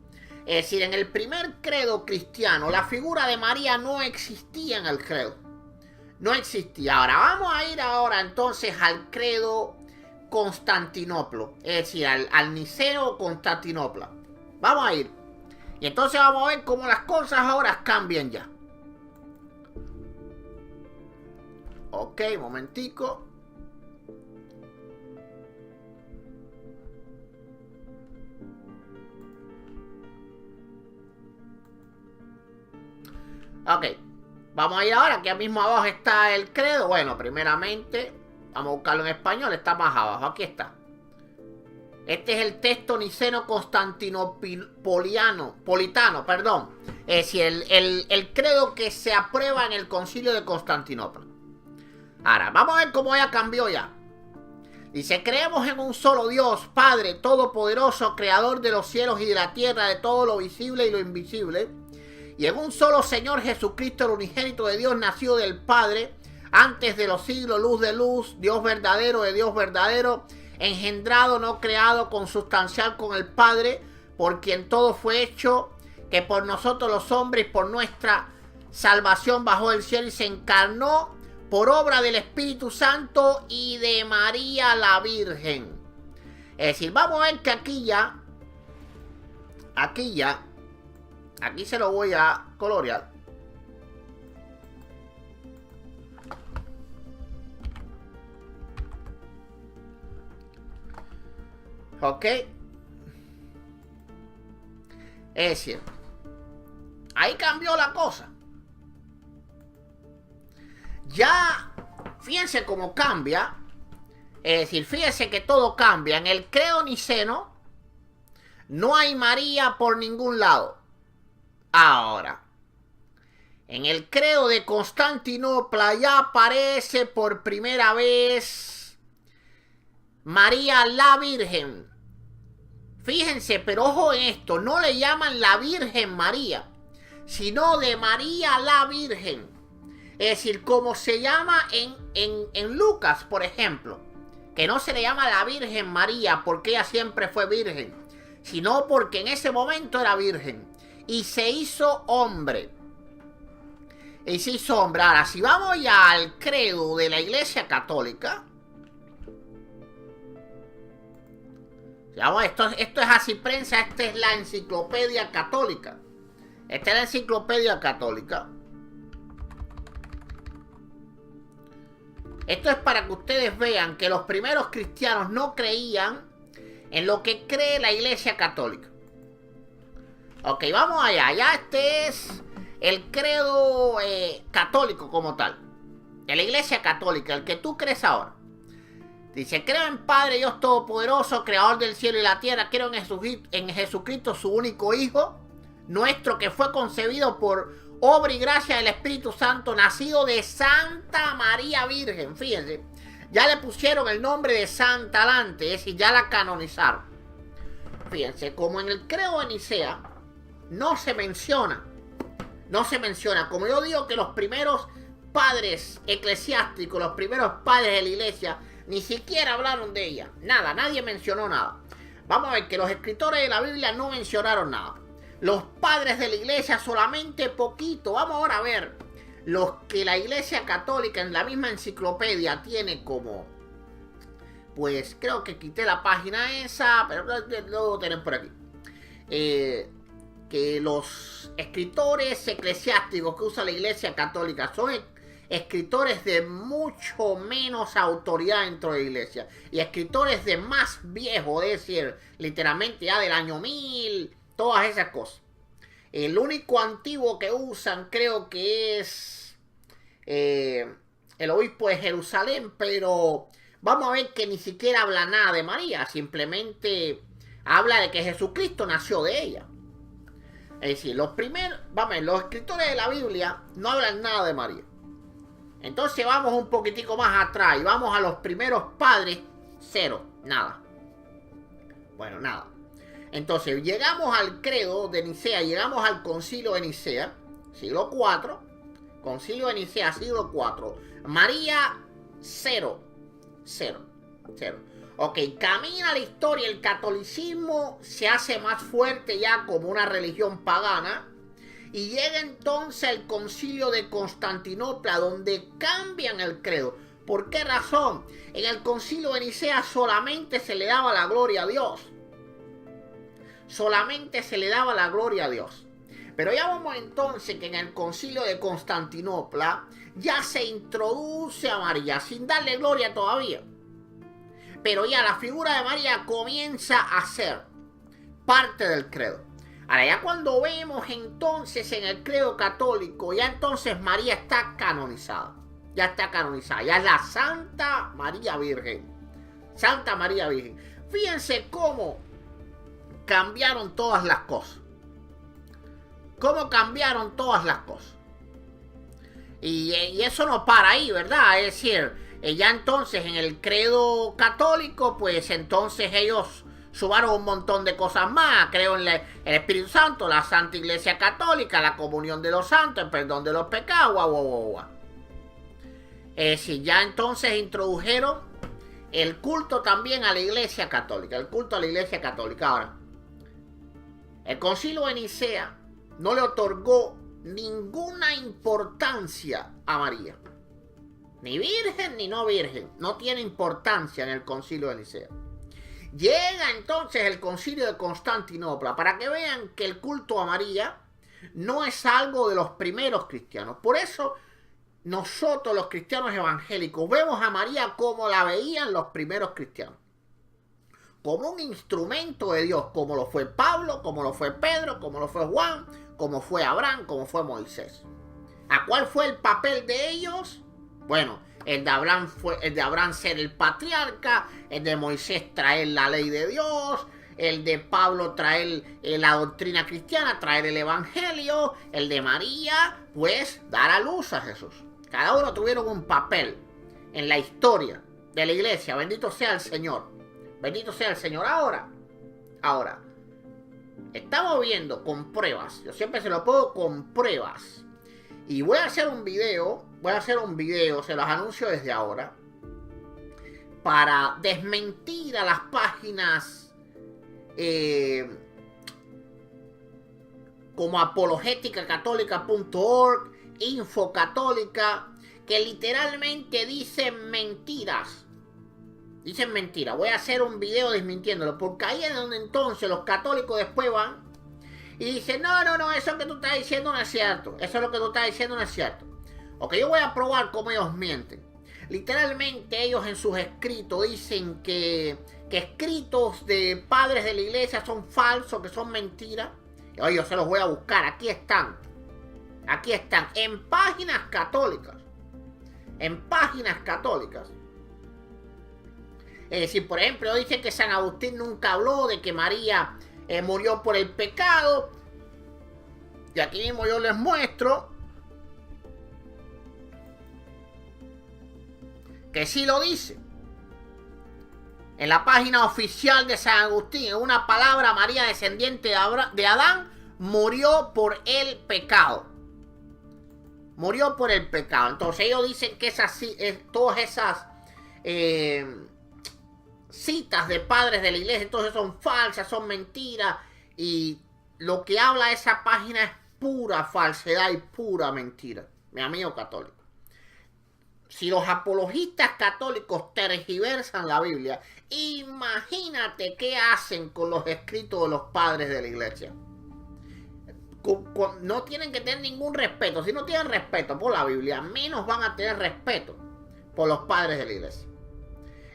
Es decir, en el primer credo cristiano, la figura de María no existía en el credo. No existía. Ahora, vamos a ir ahora entonces al credo Constantinopla. Es decir, al Niceo Constantinopla. Vamos a ir. Y entonces vamos a ver cómo las cosas ahora cambian ya. Ok, momentico. Ok, vamos a ir ahora, aquí mismo abajo está el credo. Bueno, primeramente, vamos a buscarlo en español, está más abajo, aquí está. Este es el texto niceno constantinopolitano, perdón. Es decir, el credo que se aprueba en el concilio de Constantinopla. Ahora, vamos a ver cómo ya cambió ya. Dice, creemos en un solo Dios, Padre Todopoderoso, Creador de los cielos y de la tierra, de todo lo visible y lo invisible. Y en un solo Señor Jesucristo, el unigénito de Dios, nacido del Padre, antes de los siglos, luz de luz, Dios verdadero de Dios verdadero, engendrado, no creado, consubstancial con el Padre, por quien todo fue hecho, que por nosotros los hombres, por nuestra salvación bajó del cielo y se encarnó por obra del Espíritu Santo y de María la Virgen. Es decir, vamos a ver que aquí se lo voy a colorear. Ok. Es decir, ahí cambió la cosa. Ya, fíjense cómo cambia. Es decir, fíjense que todo cambia. En el credo niceno no hay María por ningún lado. Ahora, en el credo de Constantinopla ya aparece por primera vez María la Virgen. Fíjense, pero ojo en esto, no le llaman la Virgen María, sino de María la Virgen. Es decir, como se llama en Lucas, por ejemplo, que no se le llama la Virgen María porque ella siempre fue virgen, sino porque en ese momento era virgen. Y se hizo hombre. Ahora, si vamos ya al credo de la Iglesia Católica. Vamos, esto es así prensa, esta es la enciclopedia católica. Esta es la enciclopedia católica. Esto es para que ustedes vean que los primeros cristianos no creían en lo que cree la Iglesia Católica. Ok, vamos allá. Ya este es el credo católico como tal. De la Iglesia Católica, el que tú crees ahora. Dice, creo en Padre Dios Todopoderoso, Creador del cielo y la tierra. Creo en Jesucristo, su único Hijo, nuestro, que fue concebido por obra y gracia del Espíritu Santo, nacido de Santa María Virgen. Fíjense, ya le pusieron el nombre de Santa alante, es decir, ya la canonizaron. Fíjense, como en el credo de Nicea, no se menciona. Como yo digo que los primeros padres eclesiásticos, los primeros padres de la iglesia, ni siquiera hablaron de ella. Nada, nadie mencionó nada. Vamos a ver que los escritores de la Biblia no mencionaron nada. Los padres de la iglesia solamente poquito. Vamos ahora a ver los que la Iglesia Católica en la misma enciclopedia tiene como... Pues creo que quité la página esa, pero lo debo tener por aquí. Que que los escritores eclesiásticos que usa la Iglesia Católica son escritores de mucho menos autoridad dentro de la Iglesia y escritores de más viejo, es decir, literalmente ya del año 1000, todas esas cosas. El único antiguo que usan creo que es el obispo de Jerusalén, pero vamos a ver que ni siquiera habla nada de María, simplemente habla de que Jesucristo nació de ella. Es decir, los escritores de la Biblia no hablan nada de María. Entonces vamos un poquitico más atrás y vamos a los primeros padres, cero, nada. Bueno, nada. Entonces llegamos al credo de Nicea, llegamos al concilio de Nicea, siglo IV, concilio de Nicea, siglo IV. María, cero. Ok, camina la historia, el catolicismo se hace más fuerte ya como una religión pagana. Y llega entonces el concilio de Constantinopla, donde cambian el credo. ¿Por qué razón? En el concilio de Nicea solamente se le daba la gloria a Dios. Solamente se le daba la gloria a Dios. Pero ya vamos entonces que en el concilio de Constantinopla ya se introduce a María, sin darle gloria todavía. Pero ya la figura de María comienza a ser parte del credo. Ahora, ya cuando vemos entonces en el credo católico, ya entonces María está canonizada. Ya está canonizada. Ya es la Santa María Virgen. Santa María Virgen. Fíjense cómo cambiaron todas las cosas. Cómo cambiaron todas las cosas. Y eso no para ahí, ¿verdad? Es decir, ya entonces en el credo católico, pues entonces ellos sumaron un montón de cosas más. Creo en el Espíritu Santo, la Santa Iglesia Católica, la comunión de los santos, el perdón de los pecados, Es decir, ya entonces introdujeron el culto también a la Iglesia Católica, el culto a la Iglesia Católica. Ahora, el concilio de Nicea no le otorgó ninguna importancia a María. Ni virgen ni no virgen. No tiene importancia en el concilio de Nicea. Llega entonces el concilio de Constantinopla para que vean que el culto a María no es algo de los primeros cristianos. Por eso nosotros los cristianos evangélicos vemos a María como la veían los primeros cristianos. Como un instrumento de Dios, como lo fue Pablo, como lo fue Pedro, como lo fue Juan, como fue Abraham, como fue Moisés. ¿A cuál fue el papel de ellos? Bueno, el de Abraham fue el de Abraham ser el patriarca, el de Moisés traer la ley de Dios, el de Pablo traer la doctrina cristiana, traer el evangelio, el de María, pues dar a luz a Jesús. Cada uno tuvieron un papel en la historia de la iglesia. Bendito sea el Señor. Bendito sea el Señor. Ahora, estamos viendo con pruebas. Yo siempre se lo pongo con pruebas. Y voy a hacer un video, se los anuncio desde ahora, para desmentir a las páginas como apologéticacatólica.org, Infocatólica, que literalmente dicen mentiras. Dicen mentiras. Voy a hacer un video desmintiéndolo, porque ahí es donde entonces los católicos después van y dicen, no, eso que tú estás diciendo no es cierto. Eso es lo que tú estás diciendo no es cierto. Ok, yo voy a probar cómo ellos mienten. Literalmente ellos en sus escritos dicen que escritos de padres de la iglesia son falsos, que son mentiras. Y hoy yo se los voy a buscar. Aquí están. En páginas católicas. Es decir, por ejemplo, dicen que San Agustín nunca habló de que María murió por el pecado. Y aquí mismo yo les muestro que sí lo dice. En la página oficial de San Agustín, en una palabra, María, descendiente de Adán, murió por el pecado. Murió por el pecado. Entonces ellos dicen que todas esas citas de padres de la iglesia, entonces son falsas, son mentiras. Y lo que habla esa página es pura falsedad y pura mentira, mi amigo católico. Si los apologistas católicos tergiversan la Biblia, imagínate qué hacen con los escritos de los padres de la iglesia. no tienen que tener ningún respeto. Si no tienen respeto por la Biblia, menos van a tener respeto por los padres de la iglesia.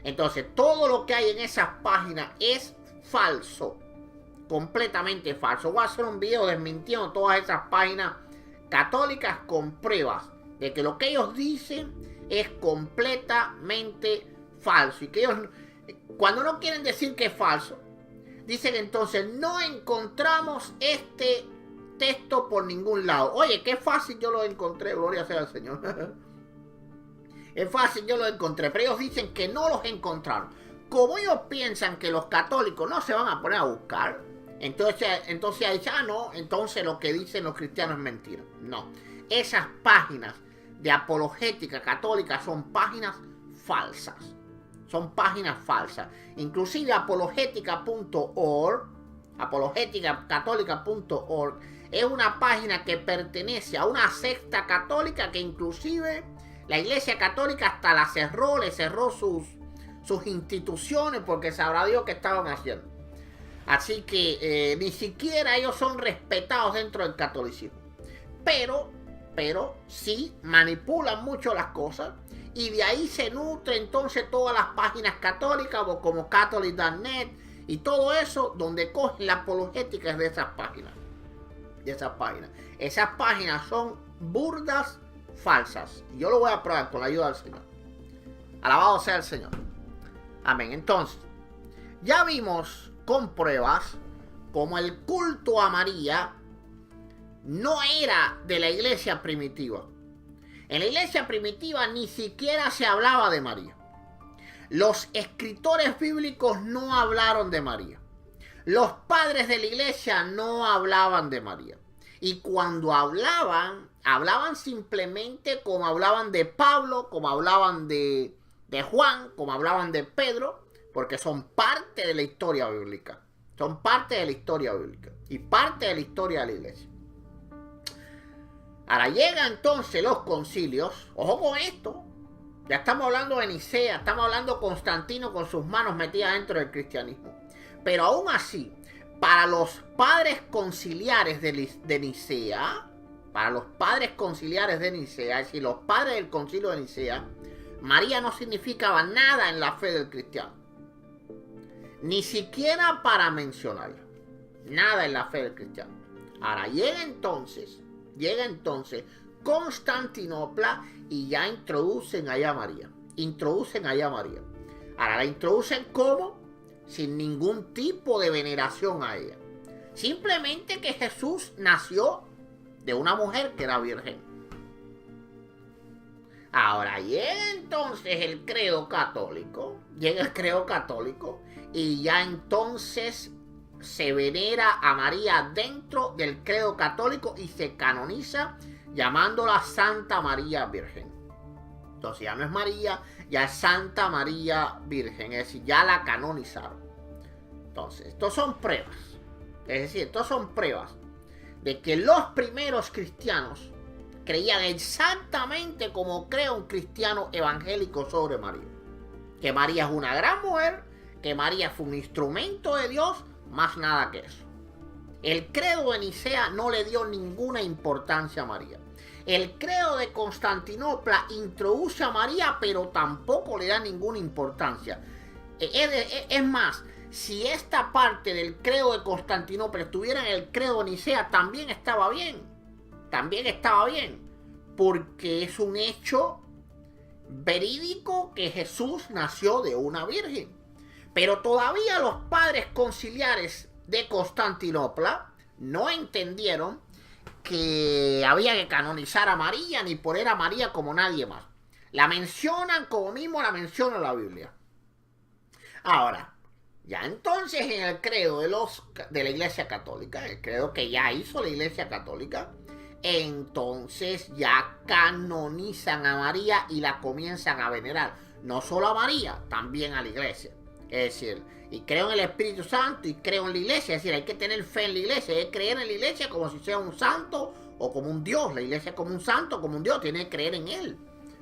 Entonces, todo lo que hay en esas páginas es falso. Completamente falso. Voy a hacer un video desmintiendo todas esas páginas católicas con pruebas de que lo que ellos dicen es completamente falso. Y que ellos, cuando no quieren decir que es falso, dicen entonces, no encontramos este texto por ningún lado. Oye, qué fácil yo lo encontré, gloria sea al Señor. Es fácil, yo lo encontré, pero ellos dicen que no los encontraron. Como ellos piensan que los católicos no se van a poner a buscar, entonces dicen, no, entonces lo que dicen los cristianos es mentira. No, esas páginas de apologética católica son páginas falsas. Son páginas falsas. Inclusive apologética.org, apologéticacatólica.org, es una página que pertenece a una secta católica que inclusive la Iglesia Católica hasta la cerró, le cerró sus instituciones porque sabrá Dios qué estaban haciendo. Así que ni siquiera ellos son respetados dentro del catolicismo. Pero sí manipulan mucho las cosas y de ahí se nutre entonces todas las páginas católicas como Catholic.net y todo eso donde cogen la apologética de esas páginas. Esas páginas son burdas, falsas. Y yo lo voy a probar con la ayuda del Señor. Alabado sea el Señor. Amén. Entonces, ya vimos con pruebas como el culto a María no era de la iglesia primitiva. En la iglesia primitiva ni siquiera se hablaba de María. Los escritores bíblicos no hablaron de María. Los padres de la iglesia no hablaban de María. Y cuando hablaban simplemente como hablaban de Pablo, como hablaban de Juan, como hablaban de Pedro, porque son parte de la historia bíblica. Son parte de la historia bíblica y parte de la historia de la iglesia. Ahora llegan entonces los concilios. Ojo con esto. Ya estamos hablando de Nicea, estamos hablando de Constantino con sus manos metidas dentro del cristianismo. Pero aún así, para los padres conciliares de Nicea, es decir, los padres del concilio de Nicea, María no significaba nada en la fe del cristiano. Ni siquiera para mencionarla. Nada en la fe del cristiano. Ahora llega entonces Constantinopla y ya introducen allá a María. Ahora la introducen ¿cómo? Sin ningún tipo de veneración a ella. Simplemente que Jesús nació de una mujer que era virgen. Ahora llega entonces el credo católico. Y ya entonces se venera a María dentro del credo católico y se canoniza llamándola Santa María Virgen. Entonces ya no es María, ya es Santa María Virgen, es decir, ya la canonizaron. Entonces, estos son pruebas. Es decir, estos son pruebas de que los primeros cristianos creían exactamente como cree un cristiano evangélico sobre María. Que María es una gran mujer, que María fue un instrumento de Dios, más nada que eso. El credo de Nicea no le dio ninguna importancia a María. El credo de Constantinopla introduce a María, pero tampoco le da ninguna importancia. Es más, si esta parte del credo de Constantinopla estuviera en el credo de Nicea, también estaba bien. Porque es un hecho verídico que Jesús nació de una virgen. Pero todavía los padres conciliares de Constantinopla no entendieron que había que canonizar a María ni poner a María como nadie más. La mencionan como mismo la menciona la Biblia. Ahora, ya entonces en el credo de la Iglesia Católica, el credo que ya hizo la Iglesia Católica, entonces ya canonizan a María y la comienzan a venerar. No solo a María, también a la Iglesia. Es decir, y creo en el Espíritu Santo y creo en la iglesia. Es decir, hay que tener fe en la iglesia. Hay que creer en la iglesia como si sea un santo o como un Dios. La iglesia como un santo, como un Dios. Tiene que creer en él.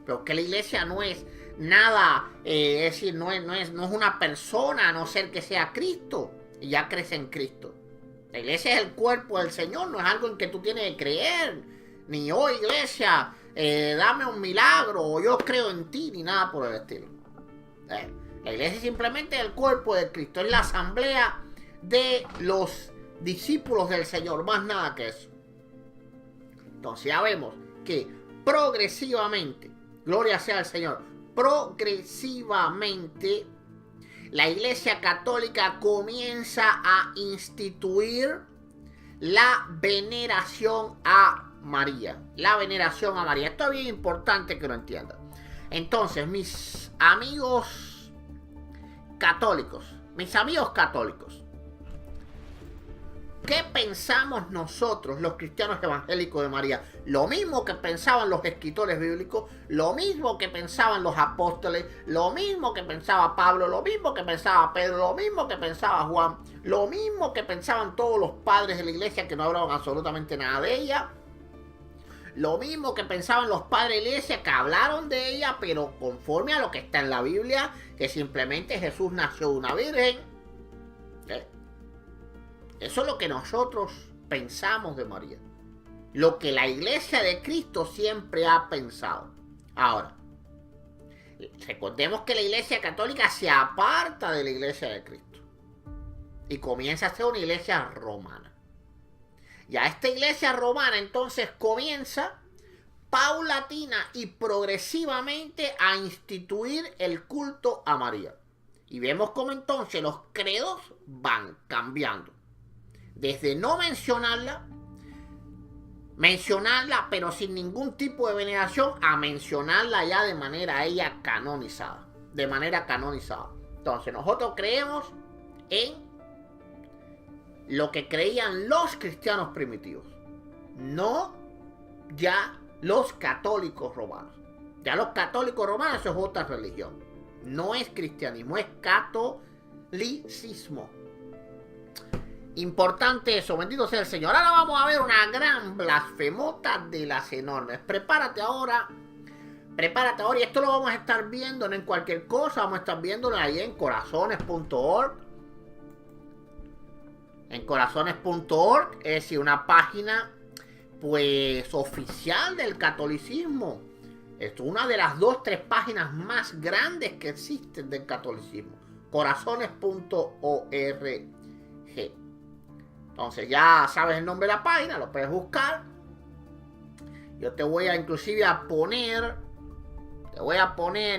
Pero que la iglesia no es nada, es decir, no es una persona a no ser que sea Cristo. Y ya crees en Cristo. La iglesia es el cuerpo del Señor, no es algo en que tú tienes que creer. Ni, oh iglesia, dame un milagro, o yo creo en ti, ni nada por el estilo. La iglesia simplemente es el cuerpo de Cristo, es la asamblea de los discípulos del Señor, más nada que eso. Entonces ya vemos que progresivamente, gloria sea al Señor, progresivamente la Iglesia Católica comienza a instituir la veneración a María. La veneración a María. Esto es bien importante que lo entiendan. Entonces, mis amigos católicos, ¿qué pensamos nosotros, los cristianos evangélicos de María? Lo mismo que pensaban los escritores bíblicos, lo mismo que pensaban los apóstoles, lo mismo que pensaba Pablo, lo mismo que pensaba Pedro, lo mismo que pensaba Juan, lo mismo que pensaban todos los padres de la iglesia que no hablaban absolutamente nada de ella. Lo mismo que pensaban los padres de la iglesia que hablaron de ella, pero conforme a lo que está en la Biblia, que simplemente Jesús nació de una virgen. Eso es lo que nosotros pensamos de María. Lo que la iglesia de Cristo siempre ha pensado. Ahora, recordemos que la iglesia católica se aparta de la iglesia de Cristo y comienza a ser una iglesia romana. Ya esta iglesia romana entonces comienza paulatina y progresivamente a instituir el culto a María. Y vemos cómo entonces los credos van cambiando. Desde no mencionarla, pero sin ningún tipo de veneración, a mencionarla ya de manera ella canonizada. De manera canonizada. Entonces nosotros creemos en lo que creían los cristianos primitivos, no ya los católicos romanos. Ya los católicos romanos eso es otra religión, no es cristianismo, es catolicismo. Importante eso, bendito sea el Señor. Ahora vamos a ver una gran blasfemota de las enormes. Prepárate ahora, y esto lo vamos a estar viendo no en cualquier cosa, vamos a estar viéndolo ahí en corazones.org. En corazones.org, es decir, una página pues oficial del catolicismo. Es una de las 2-3 páginas más grandes que existen del catolicismo. Corazones.org. Entonces ya sabes el nombre de la página, lo puedes buscar. Yo te voy a inclusive poner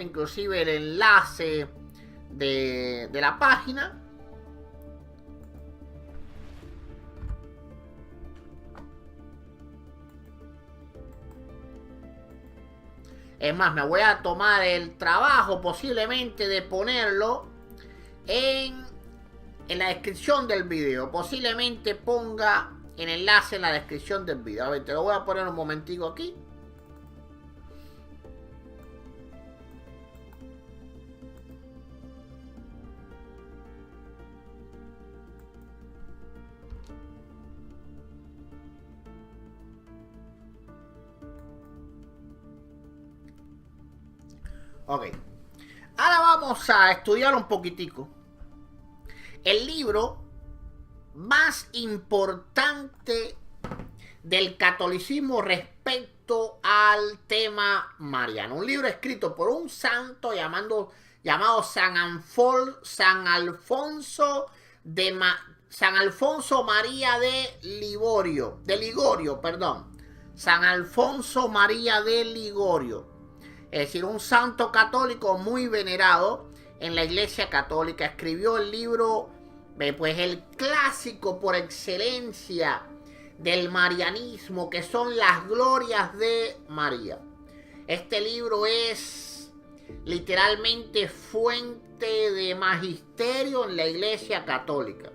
inclusive el enlace de la página. Es más, me voy a tomar el trabajo posiblemente de ponerlo en la descripción del video. Posiblemente ponga el enlace en la descripción del video. A ver, te lo voy a poner un momentico aquí. Ok. Ahora vamos a estudiar un poquitico el libro más importante del catolicismo respecto al tema mariano. Un libro escrito por un santo llamado San Alfonso María de Ligorio. San Alfonso María de Ligorio. Es decir, un santo católico muy venerado en la iglesia católica. Escribió el libro, pues el clásico por excelencia del marianismo, que son las glorias de María. Este libro es literalmente fuente de magisterio en la iglesia católica.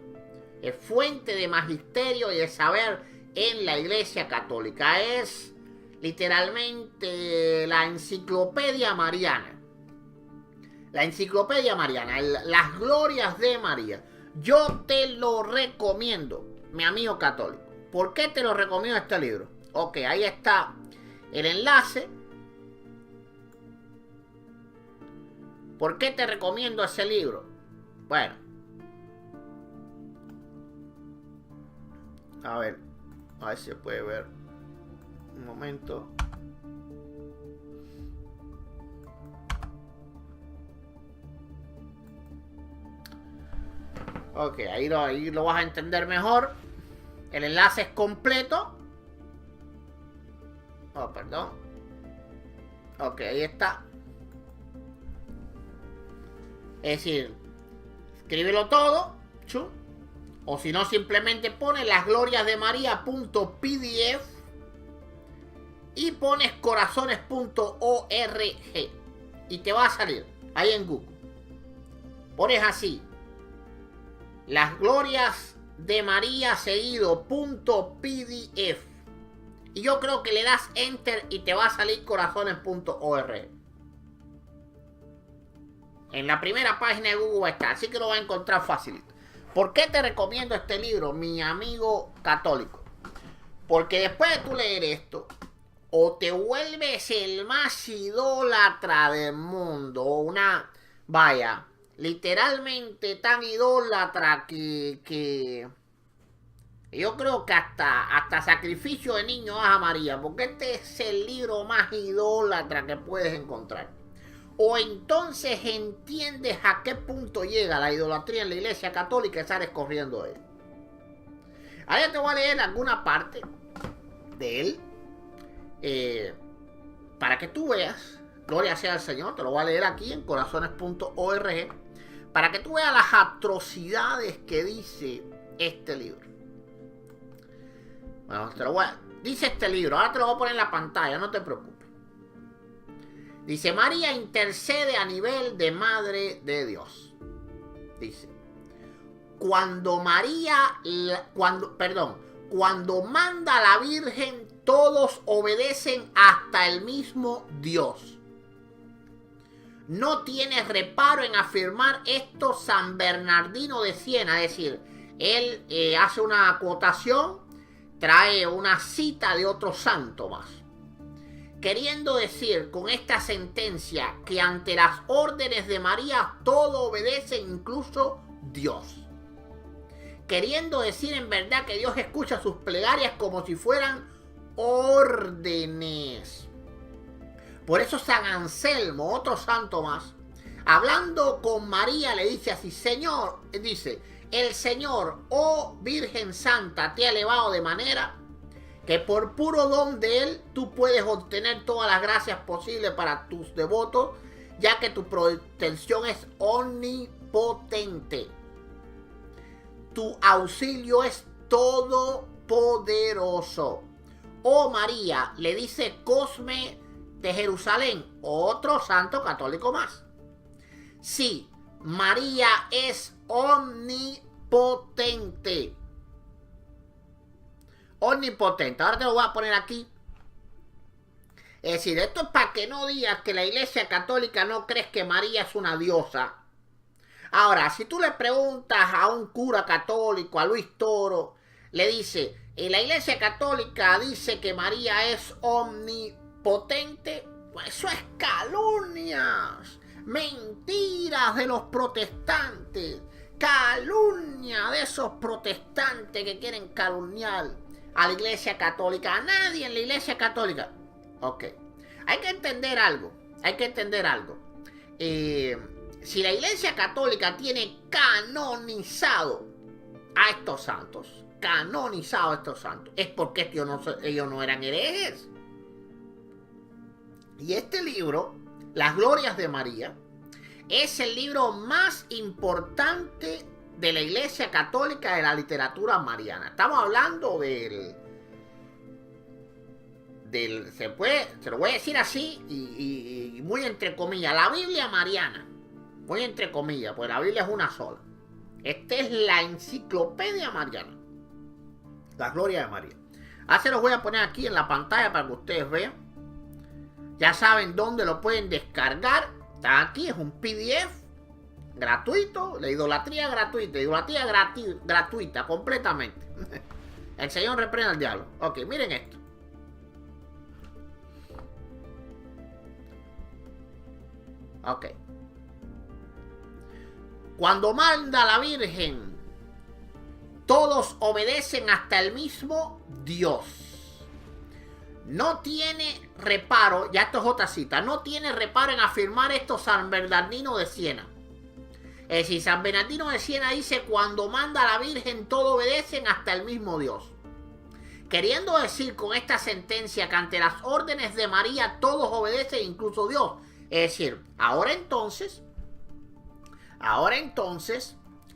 Es fuente de magisterio y de saber en la iglesia católica. Es literalmente la enciclopedia mariana. La enciclopedia mariana, las glorias de María. Yo te lo recomiendo, mi amigo católico. ¿Por qué te lo recomiendo este libro? Ok, ahí está el enlace. ¿Por qué te recomiendo ese libro? Bueno, A ver si se puede ver. Un momento. Ok, ahí lo vas a entender mejor. El enlace es completo. Oh, perdón. Ok, ahí está. Es decir, escríbelo todo. Chu. O si no, simplemente pone lasgloriasdemaria.pdf y pones corazones.org y te va a salir ahí en Google. Pones así: Las Glorias de María seguido .pdf y yo creo que le das enter y te va a salir corazones.org. En la primera página de Google va a estar, así que lo va a encontrar fácilito. ¿Por qué te recomiendo este libro, mi amigo católico? Porque después de tú leer esto, o te vuelves el más idólatra del mundo, literalmente tan idólatra que yo creo que hasta sacrificio de niño a María, porque este es el libro más idólatra que puedes encontrar. O entonces entiendes a qué punto llega la idolatría en la Iglesia Católica y sales corriendo de él. Ahora te voy a leer alguna parte de él para que tú veas. Gloria sea al Señor. Te lo voy a leer aquí en corazones.org para que tú veas las atrocidades que dice este libro. Bueno, dice este libro. Ahora te lo voy a poner en la pantalla, no te preocupes. Dice: María intercede a nivel de Madre de Dios. Dice: cuando manda a la Virgen, todos obedecen, hasta el mismo Dios. No tiene reparo en afirmar esto San Bernardino de Siena. Es decir, él hace una acotación, trae una cita de otro santo más, queriendo decir con esta sentencia que ante las órdenes de María todo obedece, incluso Dios. Queriendo decir en verdad que Dios escucha sus plegarias como si fueran órdenes. Por eso San Anselmo, otro santo más, hablando con María, le dice así: Señor, dice, el Señor, oh Virgen Santa, te ha elevado de manera que por puro don de Él tú puedes obtener todas las gracias posibles para tus devotos, ya que tu protección es omnipotente. Tu auxilio es todopoderoso. Oh María, le dice Cosme de Jerusalén, otro santo católico más. Sí, María es omnipotente. Omnipotente. Ahora te lo voy a poner aquí. Es decir, esto es para que no digas que la Iglesia Católica no crees que María es una diosa. Ahora, si tú le preguntas a un cura católico, a Luis Toro, le dice: la Iglesia Católica dice que María es omnipotente. Pues eso es calumnias, mentiras de los protestantes, calumnia de esos protestantes que quieren calumniar a la Iglesia Católica, a nadie en la Iglesia Católica. Ok, hay que entender algo. Si la Iglesia Católica tiene canonizado a estos santos, es porque ellos no eran herejes. Y este libro, Las Glorias de María, es el libro más importante de la Iglesia Católica de la literatura mariana. Estamos hablando se lo voy a decir así y muy entre comillas, la Biblia mariana. Muy entre comillas, pues la Biblia es una sola. Esta es la enciclopedia mariana. Las Glorias de María. Ahora se los voy a poner aquí en la pantalla para que ustedes vean. Ya saben dónde lo pueden descargar. Está aquí, es un PDF gratuito. La idolatría gratuita completamente. El Señor reprenda al diablo. Ok, miren esto. Ok. Cuando manda a la Virgen todos obedecen hasta el mismo Dios. No tiene reparo, ya esto es otra cita, no tiene reparo en afirmar esto San Bernardino de Siena. Es decir, San Bernardino de Siena dice, cuando manda a la Virgen, todos obedecen hasta el mismo Dios. Queriendo decir con esta sentencia que ante las órdenes de María todos obedecen, incluso Dios. Es decir, ahora entonces,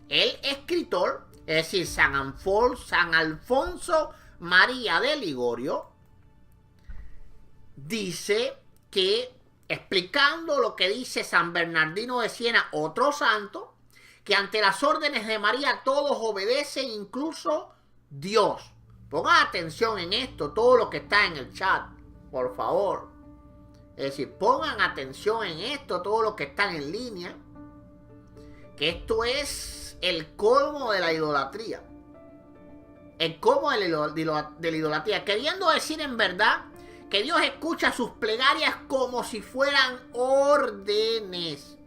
el escritor, es decir, San Alfonso María de Ligorio, dice que, explicando lo que dice San Bernardino de Siena, otro santo, que ante las órdenes de María todos obedecen, incluso Dios. Pongan atención en esto, todo lo que está en el chat, por favor. Es decir, pongan atención en esto, todo lo que está en línea, que esto es el colmo de la idolatría. El colmo de la idolatría, queriendo decir en verdad que Dios escucha sus plegarias como si fueran órdenes.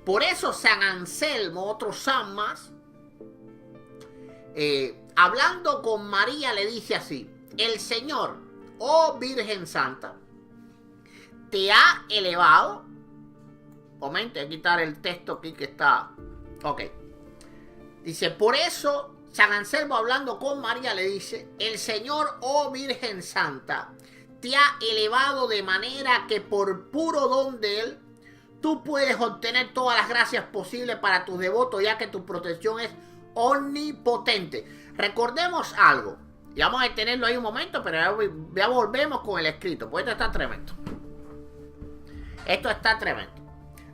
Por eso San Anselmo, otro san más, hablando con María le dice así: el Señor, oh Virgen Santa, te ha elevado. Momento, voy a quitar el texto aquí que está. Ok. Dice, por eso San Anselmo hablando con María le dice: el Señor, oh Virgen Santa, te ha elevado de manera que por puro don de Él, tú puedes obtener todas las gracias posibles para tus devotos, ya que tu protección es omnipotente. Recordemos algo, y vamos a detenerlo ahí un momento, pero ya volvemos con el escrito, pues esto está tremendo. Esto está tremendo.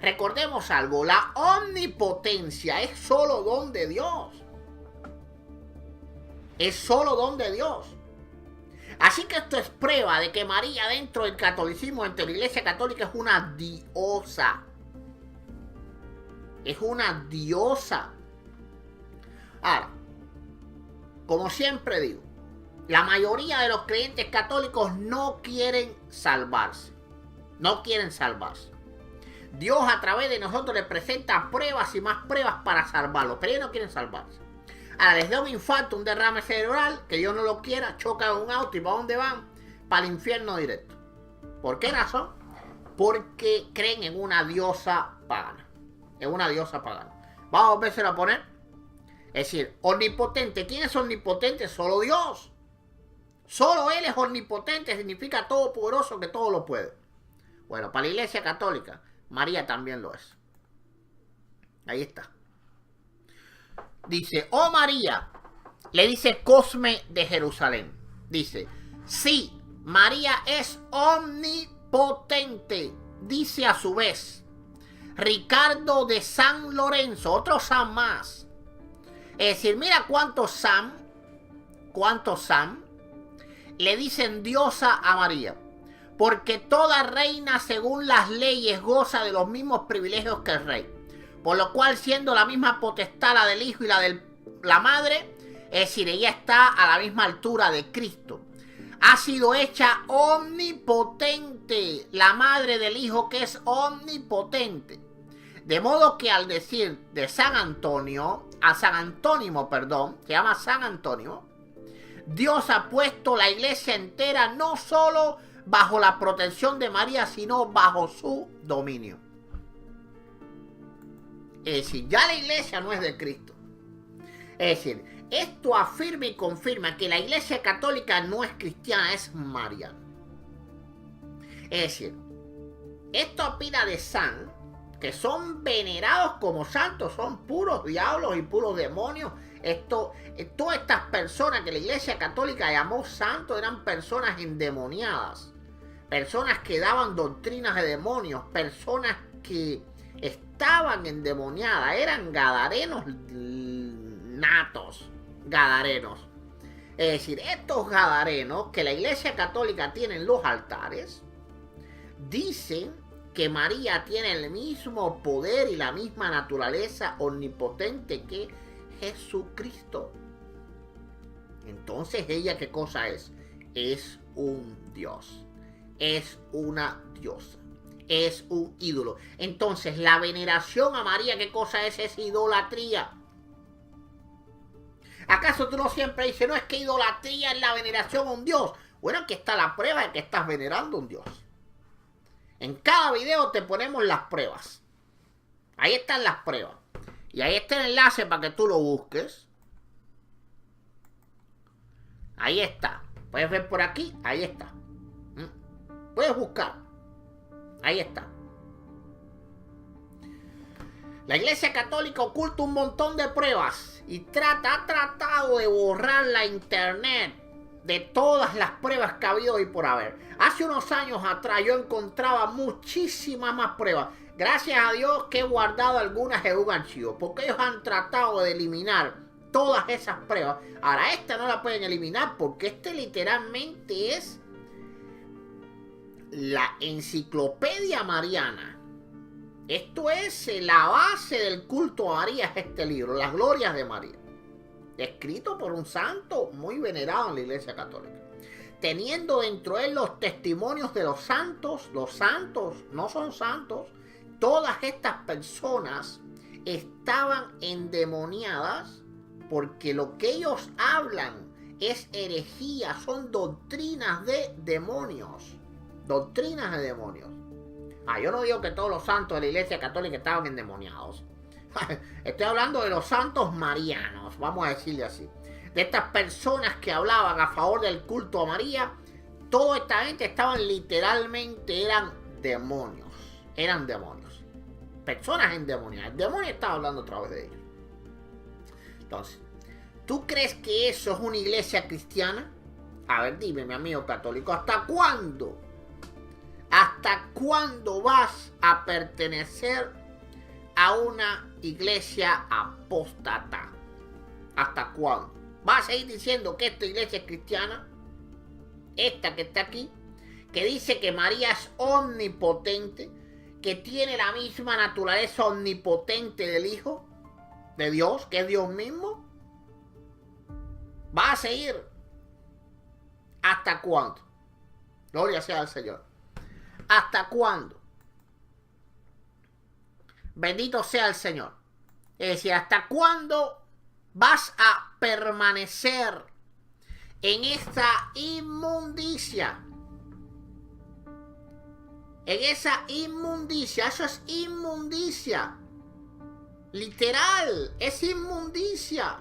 Recordemos algo, la omnipotencia es solo don de Dios. Es solo don de Dios. Así que esto es prueba de que María dentro del catolicismo, dentro de la Iglesia Católica, es una diosa. Es una diosa. Ahora, como siempre digo, la mayoría de los creyentes católicos no quieren salvarse. No quieren salvarse. Dios a través de nosotros les presenta pruebas y más pruebas para salvarlos, pero ellos no quieren salvarse. Ahora les da un infarto, un derrame cerebral, que Dios no lo quiera, chocan un auto y ¿para dónde van? Para el infierno directo. ¿Por qué razón? Porque creen en una diosa pagana. En una diosa pagana. Vamos a volvérselo a poner. Es decir, omnipotente. ¿Quién es omnipotente? Solo Dios. Solo Él es omnipotente, significa todopoderoso, que todo lo puede. Bueno, para la Iglesia Católica, María también lo es. Ahí está. Dice, oh María, le dice Cosme de Jerusalén. Dice, sí, María es omnipotente. Dice a su vez Ricardo de San Lorenzo, otro san más. Es decir, mira cuántos san le dicen diosa a María. Porque toda reina según las leyes goza de los mismos privilegios que el rey. Por lo cual, siendo la misma potestad la del hijo y la de la madre, es decir, ella está a la misma altura de Cristo. Ha sido hecha omnipotente, la madre del hijo que es omnipotente. De modo que al decir de San Antónimo, se llama San Antónimo, Dios ha puesto la iglesia entera no solo bajo la protección de María, sino bajo su dominio. Es decir, ya la iglesia no es de Cristo. Es decir, esto afirma y confirma que la iglesia católica no es cristiana, es mariana. Es decir, esto opina de san, que son venerados como santos, son puros diablos y puros demonios. Todas estas personas que la iglesia católica llamó santos eran personas endemoniadas. Personas que daban doctrinas de demonios, personas que estaban endemoniadas, eran gadarenos natos, gadarenos. Es decir, estos gadarenos que la iglesia católica tiene en los altares, dicen que María tiene el mismo poder y la misma naturaleza omnipotente que Jesucristo. Entonces, ¿ella qué cosa es? Es un Dios. Es una diosa. Es un ídolo. Entonces, la veneración a María, ¿qué cosa es? Es idolatría. ¿Acaso tú no siempre dices, no, es que idolatría es la veneración a un Dios? Bueno, aquí está la prueba de que estás venerando a un Dios. En cada video te ponemos las pruebas. Ahí están las pruebas. Y ahí está el enlace para que tú lo busques. Ahí está. Puedes ver por aquí. Ahí está. Puedes buscar. Ahí está. La Iglesia Católica oculta un montón de pruebas y ha tratado de borrar la internet de todas las pruebas que ha habido y por haber. Hace unos años atrás yo encontraba muchísimas más pruebas. Gracias a Dios que he guardado algunas en un archivo, porque ellos han tratado de eliminar todas esas pruebas. Ahora esta no la pueden eliminar porque este literalmente es la enciclopedia mariana. Esto es la base del culto a María, es este libro, Las Glorias de María, escrito por un santo muy venerado en la Iglesia Católica, teniendo dentro de él los testimonios de los santos no son santos, todas estas personas estaban endemoniadas porque lo que ellos hablan es herejía, son doctrinas de demonios, doctrinas de demonios. Yo no digo que todos los santos de la Iglesia Católica estaban endemoniados. Estoy hablando de los santos marianos, vamos a decirle así. De estas personas que hablaban a favor del culto a María, toda esta gente estaban literalmente, eran demonios. Eran demonios. Personas endemoniadas. El demonio estaba hablando a través de ellos. Entonces, ¿tú crees que eso es una iglesia cristiana? A ver, dime, mi amigo católico, ¿hasta cuándo? ¿Hasta cuándo vas a pertenecer a una iglesia apóstata? ¿Hasta cuándo? ¿Vas a seguir diciendo que esta iglesia es cristiana? Esta que está aquí, que dice que María es omnipotente, que tiene la misma naturaleza omnipotente del Hijo de Dios, que es Dios mismo. ¿Vas a seguir? ¿Hasta cuándo? Gloria sea al Señor. ¿Hasta cuándo? Bendito sea el Señor. Es decir, ¿hasta cuándo vas a permanecer en esta inmundicia? En esa inmundicia. Eso es inmundicia. Literal, es inmundicia.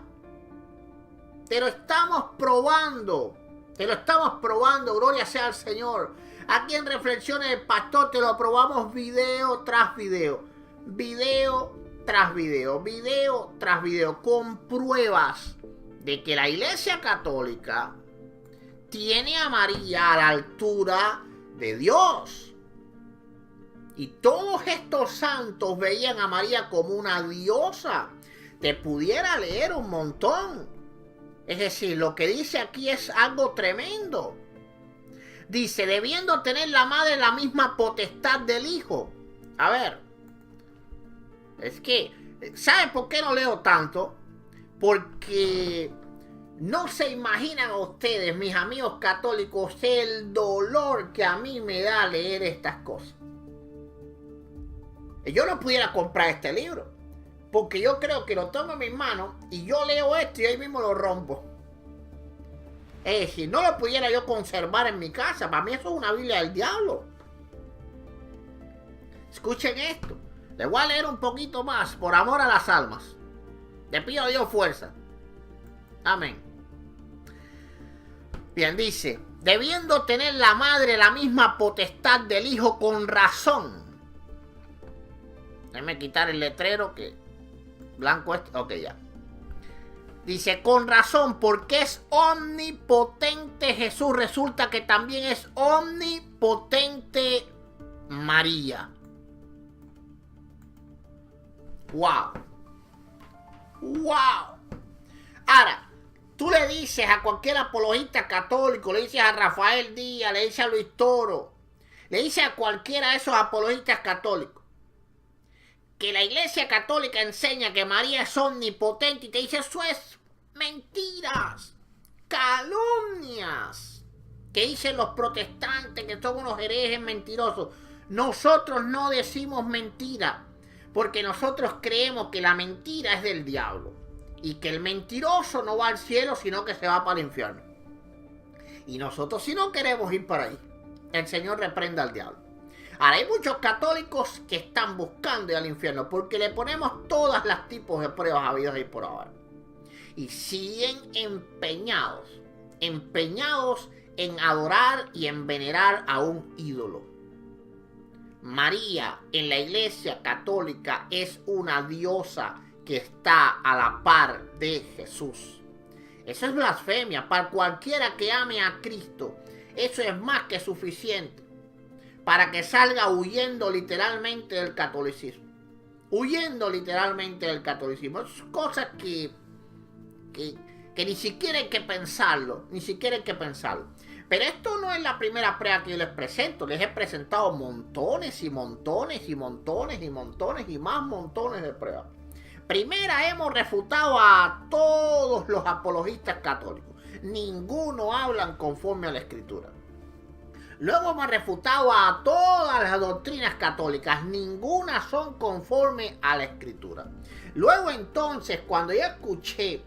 Te lo estamos probando. Te lo estamos probando. Gloria sea al Señor. Aquí en Reflexiones del Pastor te lo probamos video tras video. Video tras video. Video tras video. Con pruebas de que la Iglesia Católica tiene a María a la altura de Dios. Y todos estos santos veían a María como una diosa. Te pudiera leer un montón. Es decir, lo que dice aquí es algo tremendo. Dice, debiendo tener la madre la misma potestad del Hijo. A ver, es que, ¿sabe por qué no leo tanto? Porque no se imaginan ustedes, mis amigos católicos, el dolor que a mí me da leer estas cosas. Yo no pudiera comprar este libro, porque yo creo que lo tomo en mis manos y yo leo esto y ahí mismo lo rompo. Es decir, no lo pudiera yo conservar en mi casa. Para mí eso es una Biblia del diablo. Escuchen esto. Les voy a leer un poquito más por amor a las almas. Le pido a Dios fuerza. Amén. Bien, dice, debiendo tener la madre la misma potestad del Hijo, con razón. Déjenme quitar el letrero que blanco este. Ok, ya. Dice, con razón, porque es omnipotente Jesús, resulta que también es omnipotente María. ¡Wow! ¡Wow! Ahora, tú le dices a cualquier apologista católico, le dices a Rafael Díaz, le dices a Luis Toro, le dices a cualquiera de esos apologistas católicos, que la Iglesia Católica enseña que María es omnipotente y te dice, eso es mentiras, calumnias, que dicen los protestantes que son unos herejes mentirosos. Nosotros no decimos mentira, porque nosotros creemos que la mentira es del diablo. y que el mentiroso no va al cielo, sino que se va para el infierno. Y nosotros si no queremos ir para ahí, el Señor reprenda al diablo. Ahora hay muchos católicos que están buscando ir al infierno porque le ponemos todas las tipos de pruebas habidas y por ahora. Y siguen empeñados en adorar y en venerar a un ídolo. María en la Iglesia Católica es una diosa que está a la par de Jesús. Eso es blasfemia. Para cualquiera que ame a Cristo, eso es más que suficiente para que salga huyendo literalmente del catolicismo. Huyendo literalmente del catolicismo. Es cosas que ni siquiera hay que pensarlo. Ni siquiera hay que pensarlo. Pero esto no es la primera prueba que yo les presento. Les he presentado montones y montones y montones y montones y más montones de pruebas. Primera, hemos refutado a todos los apologistas católicos. Ninguno hablan conforme a la Escritura. Luego hemos refutado a todas las doctrinas católicas. Ninguna son conforme a la Escritura. Luego entonces, cuando yo escuché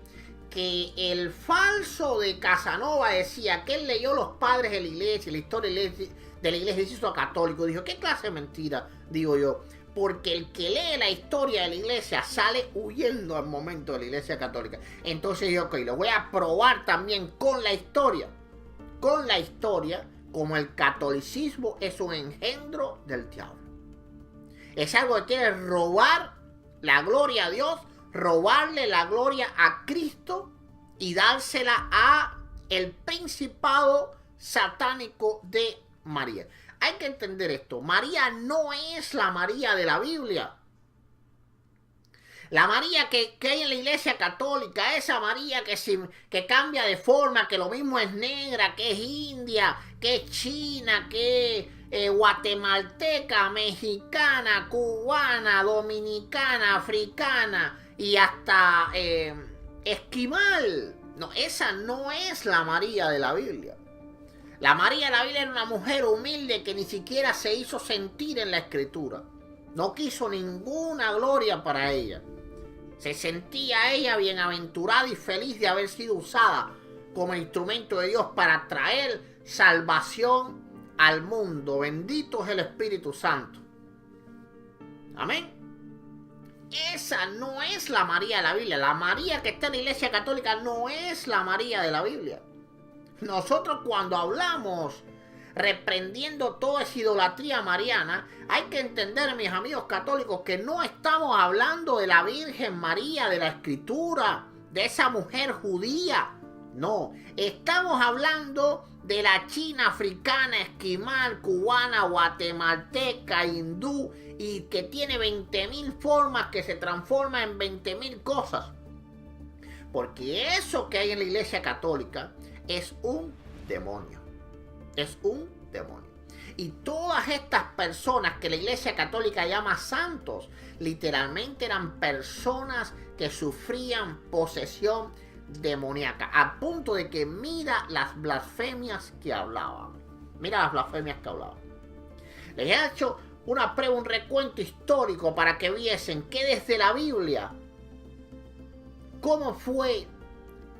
que el falso de Casanova decía que él leyó los padres de la iglesia, la historia de la iglesia, y se hizo católico, dijo, ¿qué clase de mentira? Digo yo, porque el que lee la historia de la iglesia sale huyendo al momento de la iglesia católica. Entonces yo, ok, lo voy a probar también con la historia. Con la historia, como el catolicismo es un engendro del diablo. Es algo que quiere robar la gloria a Dios, robarle la gloria a Cristo y dársela a el principado satánico de María. Hay que entender esto. María no es la María de la Biblia. La María que hay en la iglesia católica, esa María que cambia de forma, que lo mismo es negra, que es india, que es china, que es guatemalteca, mexicana, cubana, dominicana, africana y hasta esquimal. No, esa no es la María de la Biblia. La María de la Biblia era una mujer humilde que ni siquiera se hizo sentir en la Escritura. No quiso ninguna gloria para ella. Se sentía ella bienaventurada y feliz de haber sido usada como instrumento de Dios para traer salvación al mundo. Bendito es el Espíritu Santo. Amén. Esa no es la María de la Biblia. La María que está en la iglesia católica no es la María de la Biblia. Nosotros cuando hablamos reprendiendo toda esa idolatría mariana, hay que entender, mis amigos católicos, que no estamos hablando de la Virgen María de la Escritura, de esa mujer judía. No, estamos hablando de la china, africana, esquimal, cubana, guatemalteca, hindú, y que tiene 20.000 formas, que se transforma en 20.000 cosas. Porque eso que hay en la iglesia católica es un demonio. Es un demonio. Y todas estas personas que la iglesia católica llama santos, literalmente eran personas que sufrían posesión demoníaca. A punto de que mira las blasfemias que hablaban. Mira las blasfemias que hablaban. Les he hecho una prueba, un recuento histórico para que viesen que desde la Biblia, cómo fue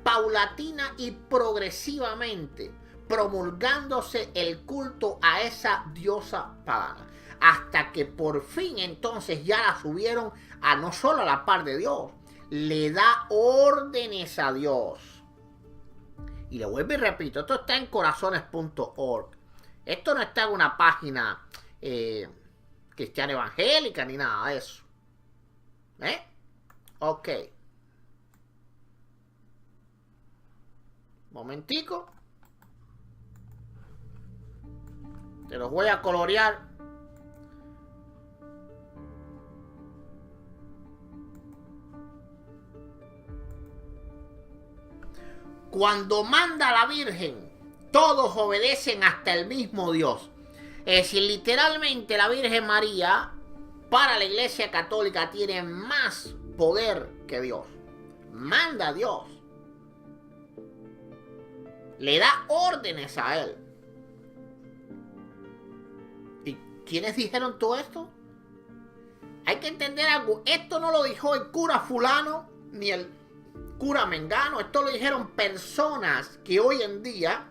paulatina y progresivamente promulgándose el culto a esa diosa pagana, hasta que por fin entonces ya la subieron a no solo a la par de Dios, le da órdenes a Dios. Y le vuelvo y repito, esto está en corazones.org. Esto no está en una página cristiana evangélica ni nada de eso. Ok. Momentico. Te los voy a colorear. Cuando manda a la Virgen, todos obedecen hasta el mismo Dios. Es decir, literalmente la Virgen María, para la Iglesia Católica, tiene más poder que Dios. Manda a Dios. Le da órdenes a Él. ¿Quiénes dijeron todo esto? Hay que entender algo. Esto no lo dijo el cura fulano, ni el cura mengano. Esto lo dijeron personas que hoy en día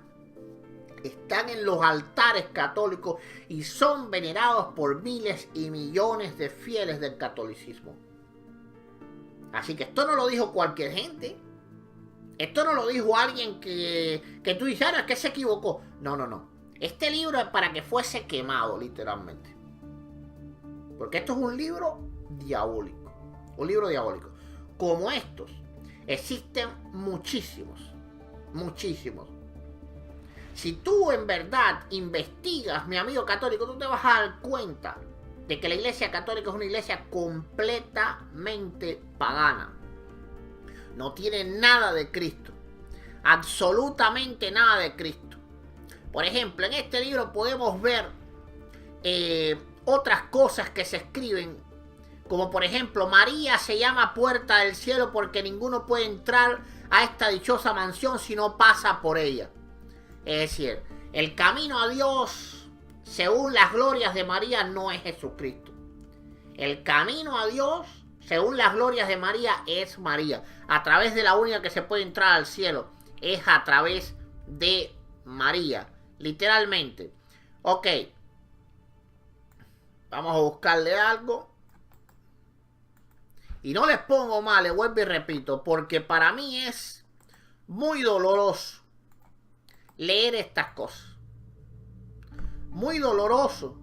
están en los altares católicos y son venerados por miles y millones de fieles del catolicismo. Así que esto no lo dijo cualquier gente. Esto no lo dijo alguien que tú dices, es que se equivocó. No, no, no. Este libro es para que fuese quemado, literalmente. Porque esto es un libro diabólico. Un libro diabólico. Como estos, existen muchísimos. Muchísimos. Si tú en verdad investigas, mi amigo católico, tú te vas a dar cuenta de que la iglesia católica es una iglesia completamente pagana. No tiene nada de Cristo. Absolutamente nada de Cristo. Por ejemplo, en este libro podemos ver otras cosas que se escriben. Como por ejemplo, María se llama puerta del cielo porque ninguno puede entrar a esta dichosa mansión si no pasa por ella. Es decir, el camino a Dios, según las glorias de María, no es Jesucristo. El camino a Dios, según las glorias de María, es María. A través de la única que se puede entrar al cielo, es a través de María. Literalmente. Ok. Vamos a buscarle algo. Y no les pongo mal, le vuelvo y repito, porque para mí es muy doloroso leer estas cosas. Muy doloroso.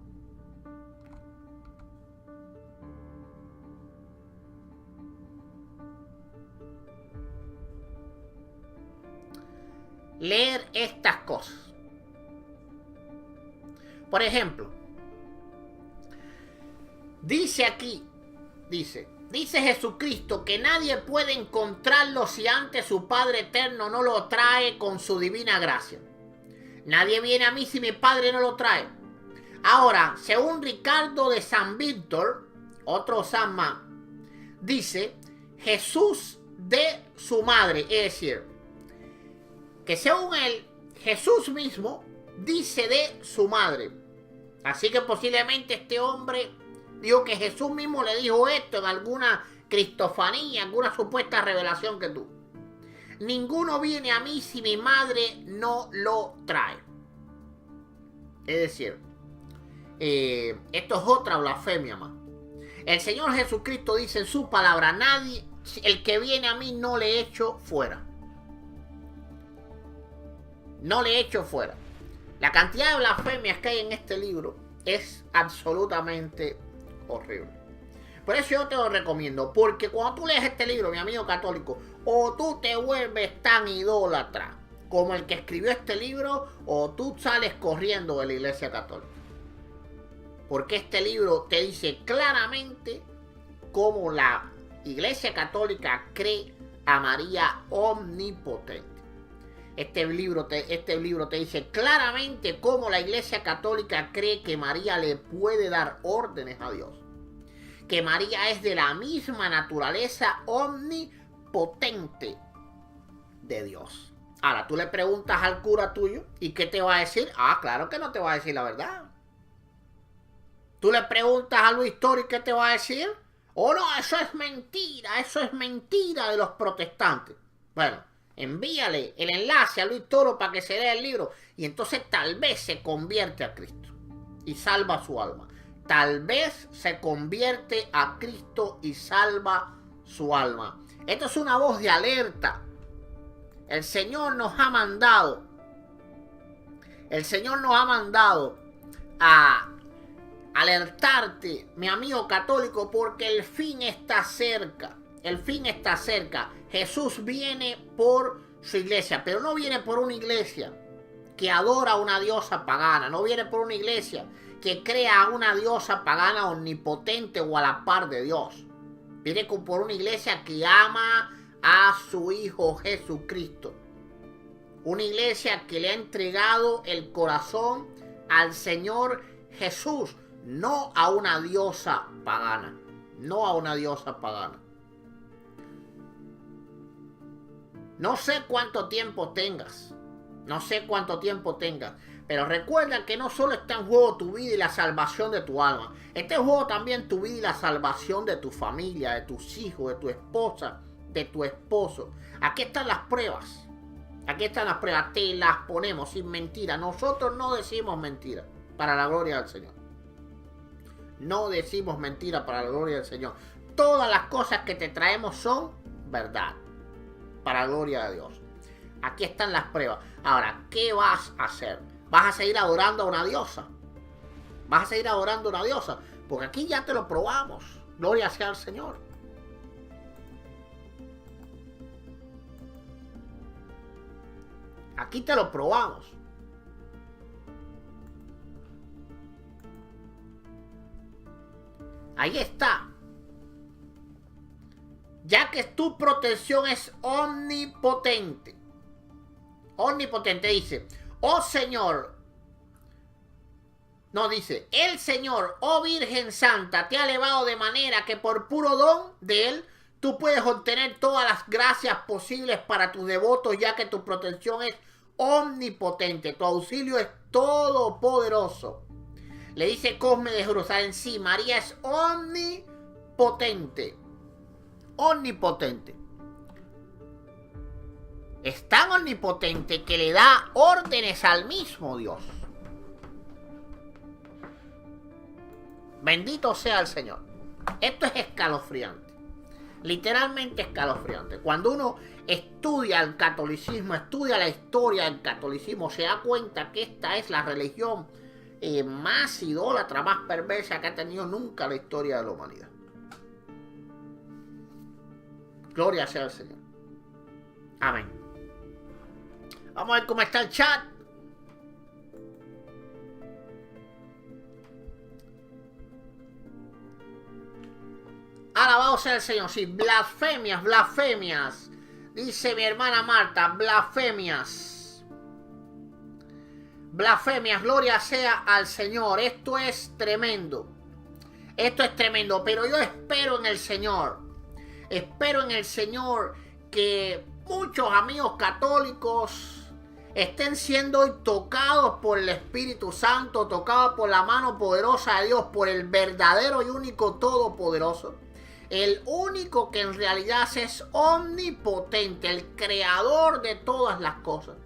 Leer estas cosas. Por ejemplo, dice aquí, dice Jesucristo que nadie puede encontrarlo si antes su Padre Eterno no lo trae con su divina gracia. Nadie viene a mí si mi Padre no lo trae. Ahora, según Ricardo de San Víctor, otro San más, dice Jesús de su madre. Es decir, que según él, Jesús mismo dice de su madre. Así que posiblemente este hombre dijo que Jesús mismo le dijo esto en alguna cristofanía, alguna supuesta revelación que tuvo. Ninguno viene a mí si mi madre no lo trae. Es decir, esto es otra blasfemia más. El Señor Jesucristo dice en su palabra, nadie, el que viene a mí no le echo fuera. No le echo fuera. La cantidad de blasfemias que hay en este libro es absolutamente horrible. Por eso yo te lo recomiendo, porque cuando tú lees este libro, mi amigo católico, o tú te vuelves tan idólatra como el que escribió este libro, o tú sales corriendo de la iglesia católica. Porque este libro te dice claramente cómo la iglesia católica cree a María omnipotente. Este libro te dice claramente cómo la iglesia católica cree que María le puede dar órdenes a Dios. Que María es de la misma naturaleza omnipotente de Dios. Ahora, tú le preguntas al cura tuyo y ¿qué te va a decir? Ah, claro que no te va a decir la verdad. Tú le preguntas a Luis Toro y ¿qué te va a decir? Oh, no, eso es mentira de los protestantes. Bueno, envíale el enlace a Luis Toro para que se lea el libro y entonces tal vez se convierte a Cristo y salva su alma. Tal vez se convierte a Cristo y salva su alma. Esto es una voz de alerta. El Señor nos ha mandado a alertarte, mi amigo católico, porque el fin está cerca. El fin está cerca. Jesús viene por su iglesia, pero no viene por una iglesia que adora a una diosa pagana. No viene por una iglesia que crea a una diosa pagana omnipotente o a la par de Dios. Viene por una iglesia que ama a su Hijo Jesucristo. Una iglesia que le ha entregado el corazón al Señor Jesús. No a una diosa pagana. No a una diosa pagana. No sé cuánto tiempo tengas. Pero recuerda que no solo está en juego tu vida y la salvación de tu alma. Está en juego también tu vida y la salvación de tu familia, de tus hijos, de tu esposa, de tu esposo. Aquí están las pruebas. Aquí están las pruebas. Te las ponemos sin mentira. Nosotros no decimos mentira para la gloria del Señor. No decimos mentira para la gloria del Señor. Todas las cosas que te traemos son verdad para la gloria de Dios. Aquí están las pruebas. Ahora, ¿qué vas a hacer? ¿Vas a seguir adorando a una diosa? ¿Vas a seguir adorando a una diosa? Porque aquí ya te lo probamos. Gloria sea al Señor. Aquí te lo probamos. Ahí está. Ya que tu protección es omnipotente. Omnipotente dice, oh Señor. No, dice, el Señor, oh Virgen Santa, te ha elevado de manera que por puro don de Él, tú puedes obtener todas las gracias posibles para tus devotos, ya que tu protección es omnipotente, tu auxilio es todopoderoso. Le dice Cosme de Jerusalén, sí, María es omnipotente. Omnipotente. Es tan omnipotente que le da órdenes al mismo Dios. Bendito sea el Señor. Esto es escalofriante. Literalmente escalofriante. Cuando uno estudia el catolicismo, estudia la historia del catolicismo, se da cuenta que esta es la religión más idólatra, más perversa que ha tenido nunca la historia de la humanidad. Gloria sea al Señor. Amén. Vamos a ver cómo está el chat. Alabado sea el Señor. Sí, blasfemias, blasfemias. Dice mi hermana Marta, blasfemias. Blasfemias, gloria sea al Señor. Esto es tremendo. Esto es tremendo. Pero yo espero en el Señor. Espero en el Señor que muchos amigos católicos estén siendo hoy tocados por el Espíritu Santo, tocados por la mano poderosa de Dios, por el verdadero y único todopoderoso. El único que en realidad es omnipotente, el creador de todas las cosas.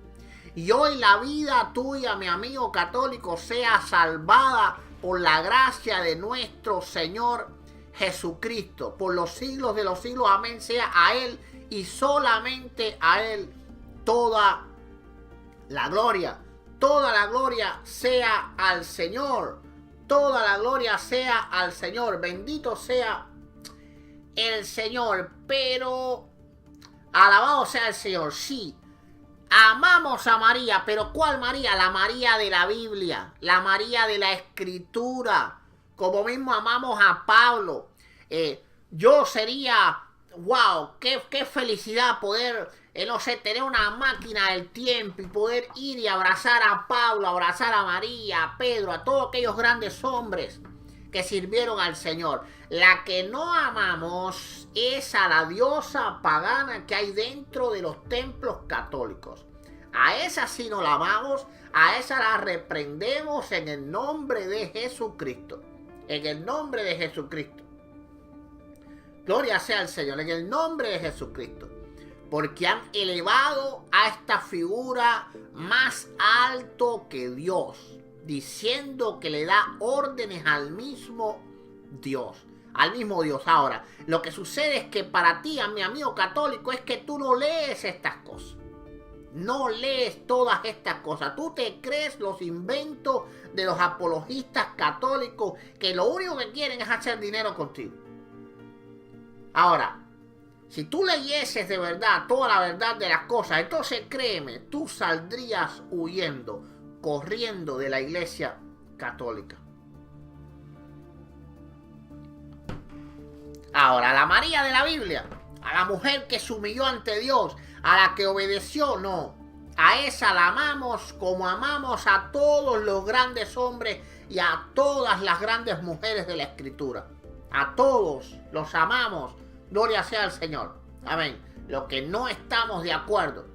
Y hoy la vida tuya, mi amigo católico, sea salvada por la gracia de nuestro Señor Jesucristo. Por los siglos de los siglos, amén, sea a Él y solamente a Él toda la gloria. Toda la gloria sea al Señor. Toda la gloria sea al Señor. Bendito sea el Señor. Pero alabado sea el Señor. Sí, amamos a María, pero ¿cuál María? La María de la Biblia, la María de la Escritura, como mismo amamos a Pablo. Yo sería, wow, qué felicidad poder, no sé, tener una máquina del tiempo y poder ir y abrazar a Pablo, abrazar a María, a Pedro, a todos aquellos grandes hombres que sirvieron al Señor. La que no amamos es a la diosa pagana que hay dentro de los templos católicos. A esa sí no la amamos, a esa la reprendemos en el nombre de Jesucristo. En el nombre de Jesucristo. Gloria sea al Señor, en el nombre de Jesucristo. Porque han elevado a esta figura más alto que Dios, diciendo que le da órdenes al mismo Dios. Al mismo Dios. Ahora, lo que sucede es que para ti, a mi amigo católico, es que tú no lees estas cosas. No lees todas estas cosas. Tú te crees los inventos de los apologistas católicos que lo único que quieren es hacer dinero contigo. Ahora, si tú leyeses de verdad toda la verdad de las cosas, entonces créeme, tú saldrías huyendo, corriendo de la iglesia católica. Ahora, la María de la Biblia, a la mujer que se humilló ante Dios, a la que obedeció, no. A esa la amamos como amamos a todos los grandes hombres y a todas las grandes mujeres de la Escritura. A todos los amamos. Gloria sea al Señor. Amén. Lo que no estamos de acuerdo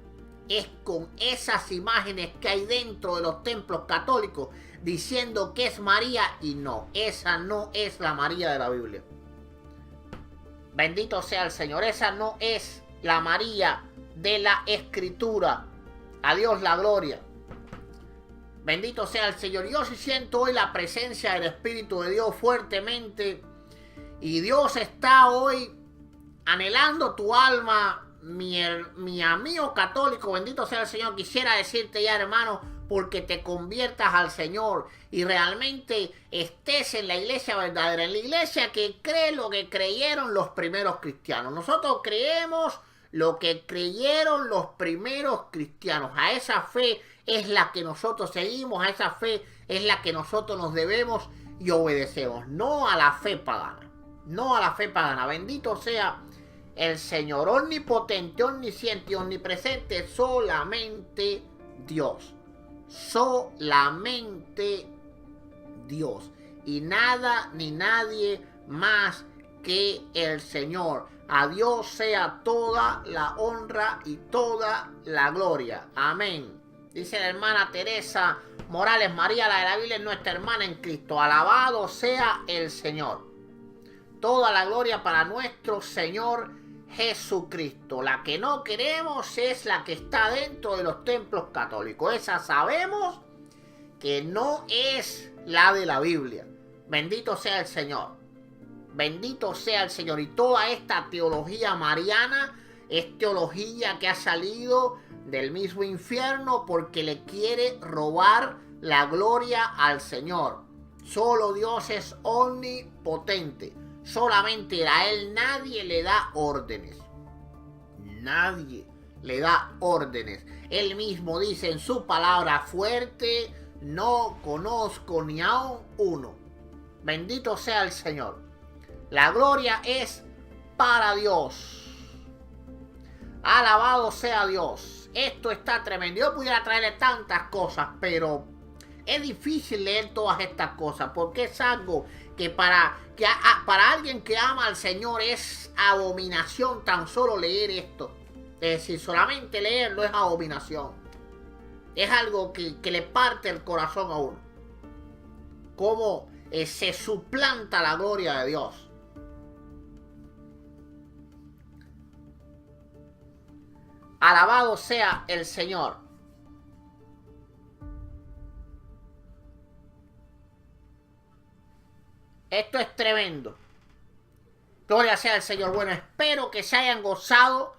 es con esas imágenes que hay dentro de los templos católicos diciendo que es María y no. Esa no es la María de la Biblia. Bendito sea el Señor. Esa no es la María de la Escritura. A Dios la gloria. Bendito sea el Señor. Yo sí siento hoy la presencia del Espíritu de Dios fuertemente. Y Dios está hoy anhelando tu alma. Mi amigo católico, bendito sea el Señor. Quisiera decirte ya, hermano, porque te conviertas al Señor y realmente estés en la iglesia verdadera, en la iglesia que cree lo que creyeron los primeros cristianos. Nosotros creemos lo que creyeron los primeros cristianos. A esa fe es la que nosotros seguimos, a esa fe es la que nosotros nos debemos y obedecemos, no a la fe pagana, no a la fe pagana. Bendito sea el Señor, omnipotente, omnisciente y omnipresente, solamente Dios. Solamente Dios. Y nada ni nadie más que el Señor. A Dios sea toda la honra y toda la gloria. Amén. Dice la hermana Teresa Morales, María, la de la Biblia, es nuestra hermana en Cristo. Alabado sea el Señor. Toda la gloria para nuestro Señor Jesucristo. La que no queremos es la que está dentro de los templos católicos. Esa sabemos que no es la de la Biblia. Bendito sea el Señor. Bendito sea el Señor. Y toda esta teología mariana es teología que ha salido del mismo infierno porque le quiere robar la gloria al Señor. Solo Dios es omnipotente. Solamente a Él nadie le da órdenes. Nadie le da órdenes. Él mismo dice en su palabra fuerte: no conozco ni aun uno. Bendito sea el Señor. La gloria es para Dios. Alabado sea Dios. Esto está tremendo. Yo pudiera traerle tantas cosas, pero es difícil leer todas estas cosas porque es algo que para alguien que ama al Señor es abominación tan solo leer esto. Es decir, solamente leerlo es abominación. Es algo que le parte el corazón a uno. Cómo se suplanta la gloria de Dios. Alabado sea el Señor. Esto es tremendo. Gloria sea al Señor. Bueno, espero que se hayan gozado.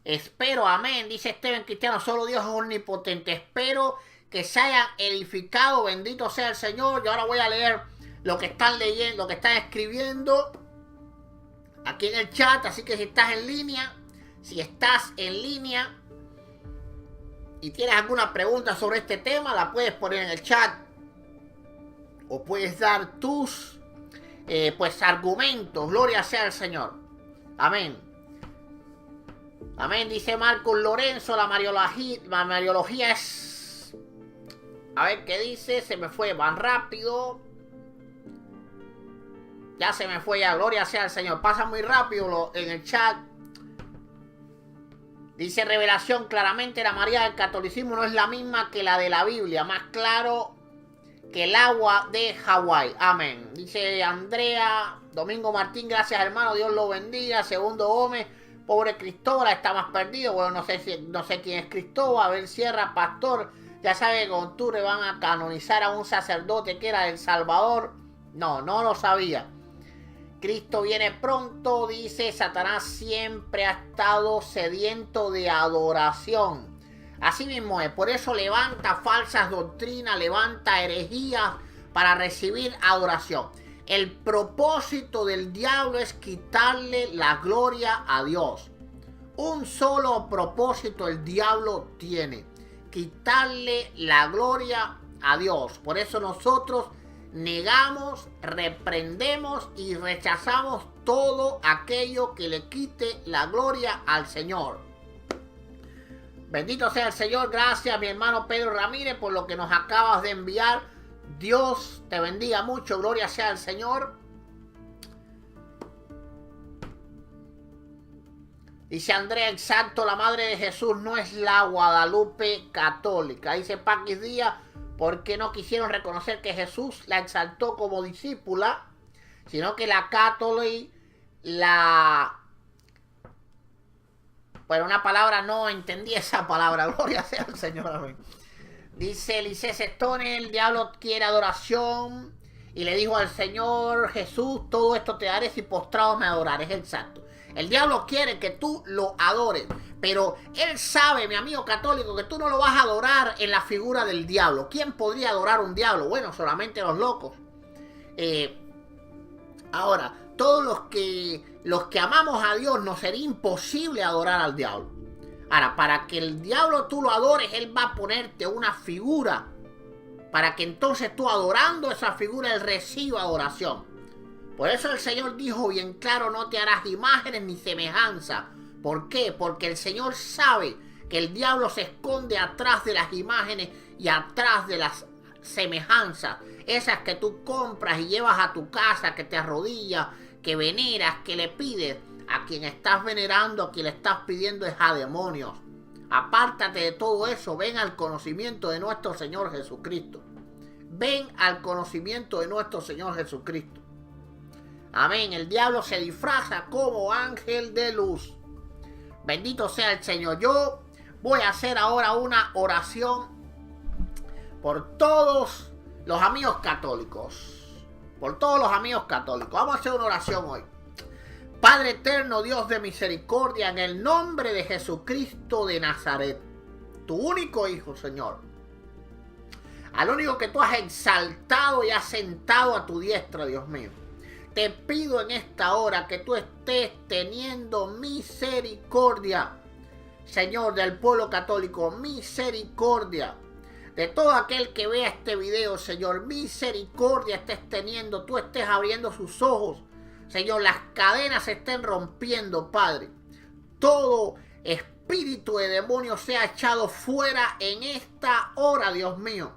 Espero, amén. Dice Esteban Cristiano, solo Dios es omnipotente. Espero que se hayan edificado. Bendito sea el Señor. Y ahora voy a leer lo que están leyendo, lo que están escribiendo aquí en el chat. Así que si estás en línea, y tienes alguna pregunta sobre este tema, la puedes poner en el chat. O puedes dar tus argumentos. Gloria sea al Señor. Amén. Amén. Dice Marcos Lorenzo, la mariología es... A ver qué dice. Se me fue. Van rápido. Ya se me fue ya. Gloria sea al Señor. Pasa muy rápido en el chat. Dice Revelación, claramente la María del catolicismo no es la misma que la de la Biblia. Más claro que el agua de Hawái. Amén. Dice Andrea Domingo Martín, gracias hermano, Dios lo bendiga. Segundo Gómez, pobre Cristóbal, está más perdido. Bueno, no sé quién es Cristóbal. A ver, Sierra, pastor, ya sabe que con octubre van a canonizar a un sacerdote que era del Salvador. No lo sabía. Cristo viene pronto, dice Satanás siempre ha estado sediento de adoración. Así mismo es, por eso levanta falsas doctrinas, levanta herejías para recibir adoración. El propósito del diablo es quitarle la gloria a Dios. Un solo propósito el diablo tiene: quitarle la gloria a Dios. Por eso nosotros negamos, reprendemos y rechazamos todo aquello que le quite la gloria al Señor. Bendito sea el Señor. Gracias mi hermano Pedro Ramírez por lo que nos acabas de enviar. Dios te bendiga mucho. Gloria sea al Señor. Dice Andrea, exacto, la madre de Jesús no es la Guadalupe católica. Dice Paquis Díaz, porque no quisieron reconocer que Jesús la exaltó como discípula, sino que la católica la Bueno, una palabra, no entendí esa palabra. Gloria sea al Señor, amén. Dice Lice Stone, el diablo quiere adoración. Y le dijo al Señor Jesús, todo esto te daré si postrado me adorares. Exacto. El diablo quiere que tú lo adores. Pero él sabe, mi amigo católico, que tú no lo vas a adorar en la figura del diablo. ¿Quién podría adorar a un diablo? Bueno, solamente los locos. Ahora, todos los que amamos a Dios, nos sería imposible adorar al diablo. Ahora, para que el diablo tú lo adores, él va a ponerte una figura, para que entonces tú, adorando esa figura, él reciba adoración. Por eso el Señor dijo bien claro, no te harás imágenes ni semejanza. ¿Por qué? Porque el Señor sabe que el diablo se esconde atrás de las imágenes y atrás de las semejanzas, esas que tú compras y llevas a tu casa, que te arrodillas, que veneras, que le pides. A quien estás venerando, a quien le estás pidiendo es a demonios. Apártate de todo eso, ven al conocimiento de nuestro Señor Jesucristo. Ven al conocimiento de nuestro Señor Jesucristo. Amén. El diablo se disfraza como ángel de luz. Bendito sea el Señor. Yo voy a hacer ahora una oración por todos los amigos católicos. Por todos los amigos católicos. Vamos a hacer una oración hoy. Padre eterno, Dios de misericordia, en el nombre de Jesucristo de Nazaret, tu único Hijo, Señor, al único que tú has exaltado y has sentado a tu diestra, Dios mío, te pido en esta hora que tú estés teniendo misericordia, Señor, del pueblo católico, misericordia de todo aquel que vea este video, Señor, misericordia estés teniendo, tú estés abriendo sus ojos, Señor, las cadenas se estén rompiendo, Padre. Todo espíritu de demonio sea echado fuera en esta hora, Dios mío.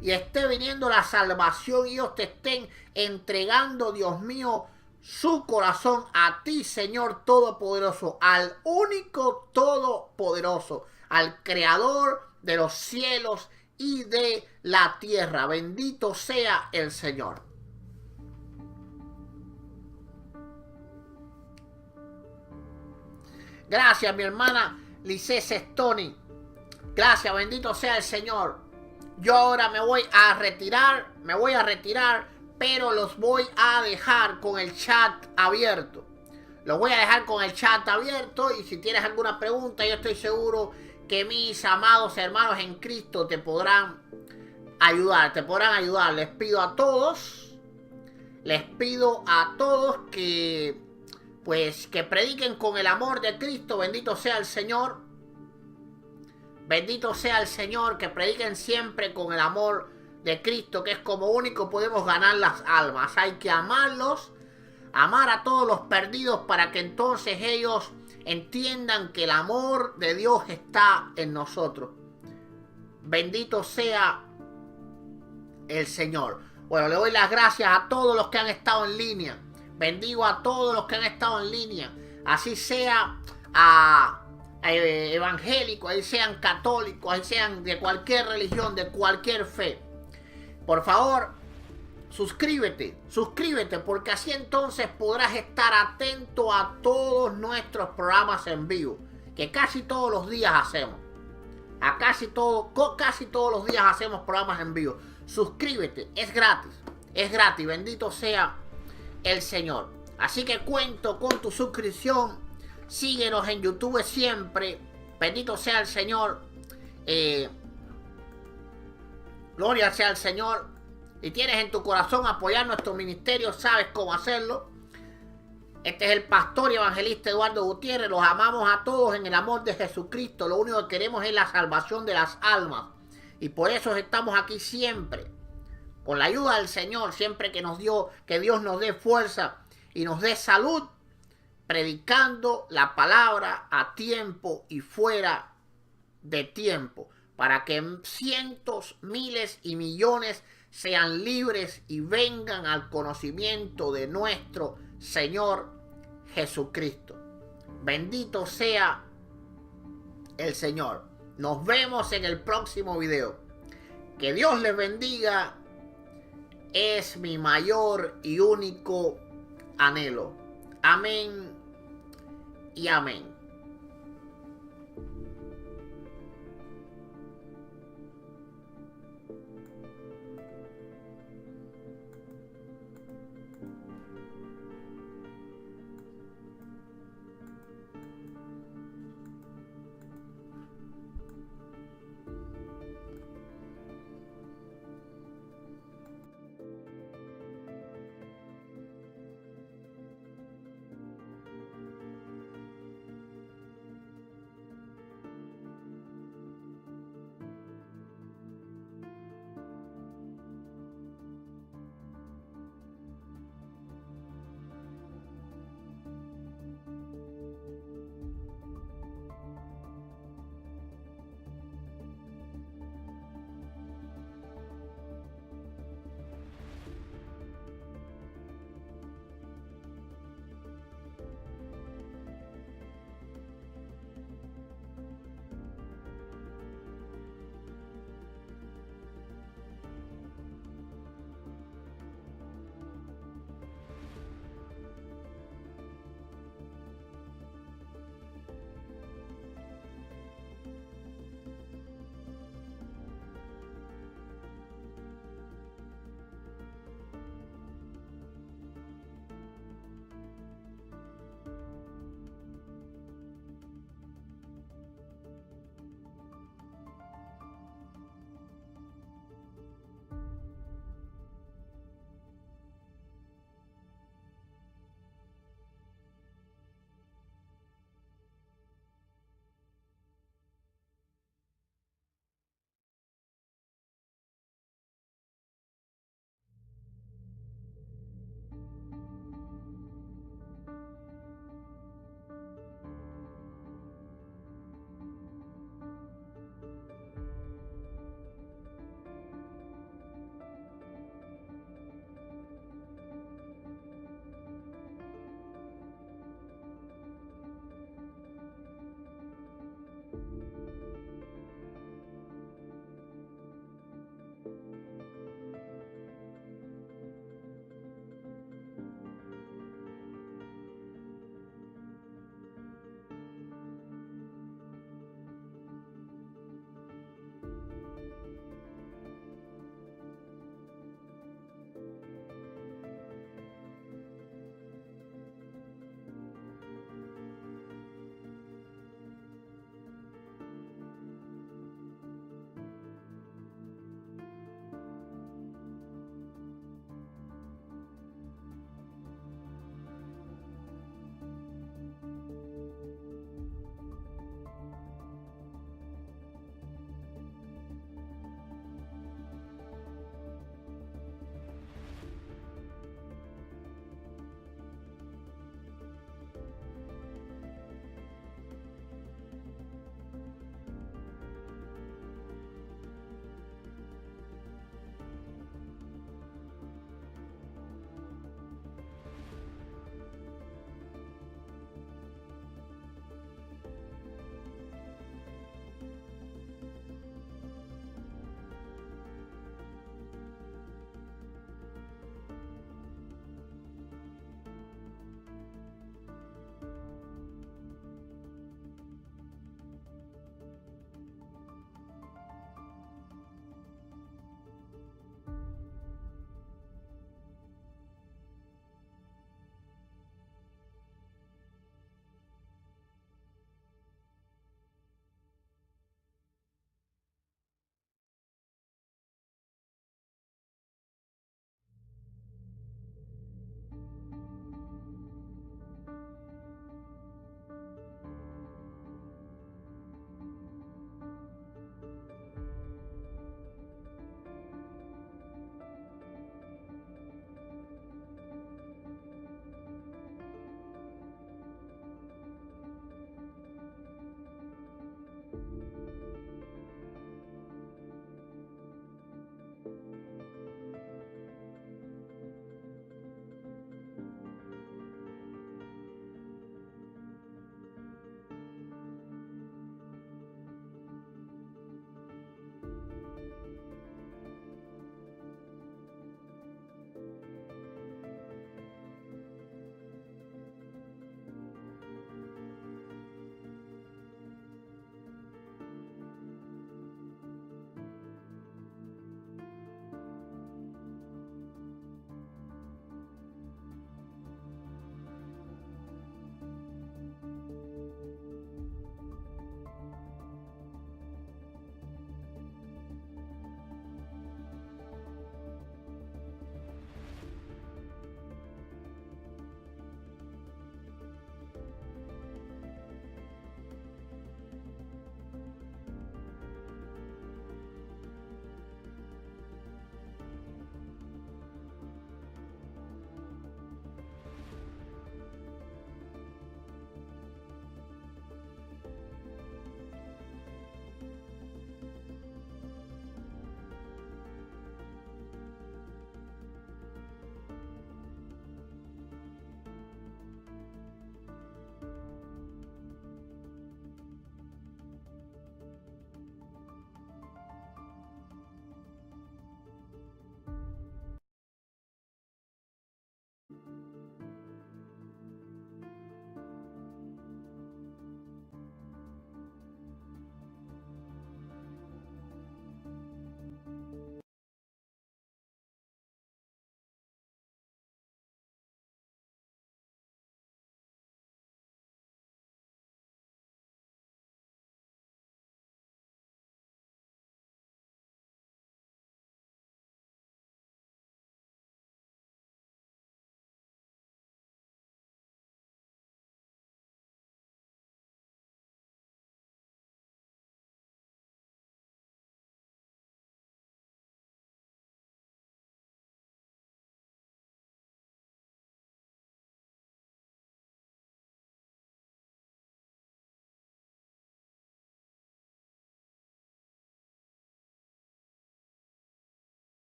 Y esté viniendo la salvación y ellos te estén entregando, Dios mío, su corazón a ti, Señor Todopoderoso, al único Todopoderoso, al Creador de los cielos y de la tierra. Bendito sea el Señor. Gracias, mi hermana Lice Stone. Gracias, bendito sea el Señor. Yo ahora me voy a retirar, pero los voy a dejar con el chat abierto. Los voy a dejar con el chat abierto y si tienes alguna pregunta, yo estoy seguro que mis amados hermanos en Cristo te podrán ayudar, Les pido a todos que prediquen con el amor de Cristo. Bendito sea el Señor. Bendito sea el Señor, que prediquen siempre con el amor de Cristo, que es como único podemos ganar las almas. Hay que amarlos, amar a todos los perdidos para que entonces ellos entiendan que el amor de Dios está en nosotros. Bendito sea el Señor. Bueno, le doy las gracias a todos los que han estado en línea. Bendigo a todos los que han estado en línea. Así sea a evangélicos, ahí sean católicos, ahí sean de cualquier religión, de cualquier fe. Por favor, suscríbete, porque así entonces podrás estar atento a todos nuestros programas en vivo, que casi todos los días hacemos. Casi todos los días hacemos programas en vivo. Suscríbete, es gratis, bendito sea el Señor. Así que cuento con tu suscripción. Síguenos en YouTube siempre. Bendito sea el Señor. Gloria sea al Señor. Si tienes en tu corazón apoyar nuestro ministerio, sabes cómo hacerlo. Este es el pastor y evangelista Eduardo Gutiérrez. Los amamos a todos en el amor de Jesucristo. Lo único que queremos es la salvación de las almas. Y por eso estamos aquí siempre. Con la ayuda del Señor, siempre que Dios nos dé fuerza y nos dé salud, predicando la palabra a tiempo y fuera de tiempo, para que cientos, miles y millones sean libres y vengan al conocimiento de nuestro Señor Jesucristo. Bendito sea el Señor. Nos vemos en el próximo video. Que Dios les bendiga. Es mi mayor y único anhelo. Amén y amén.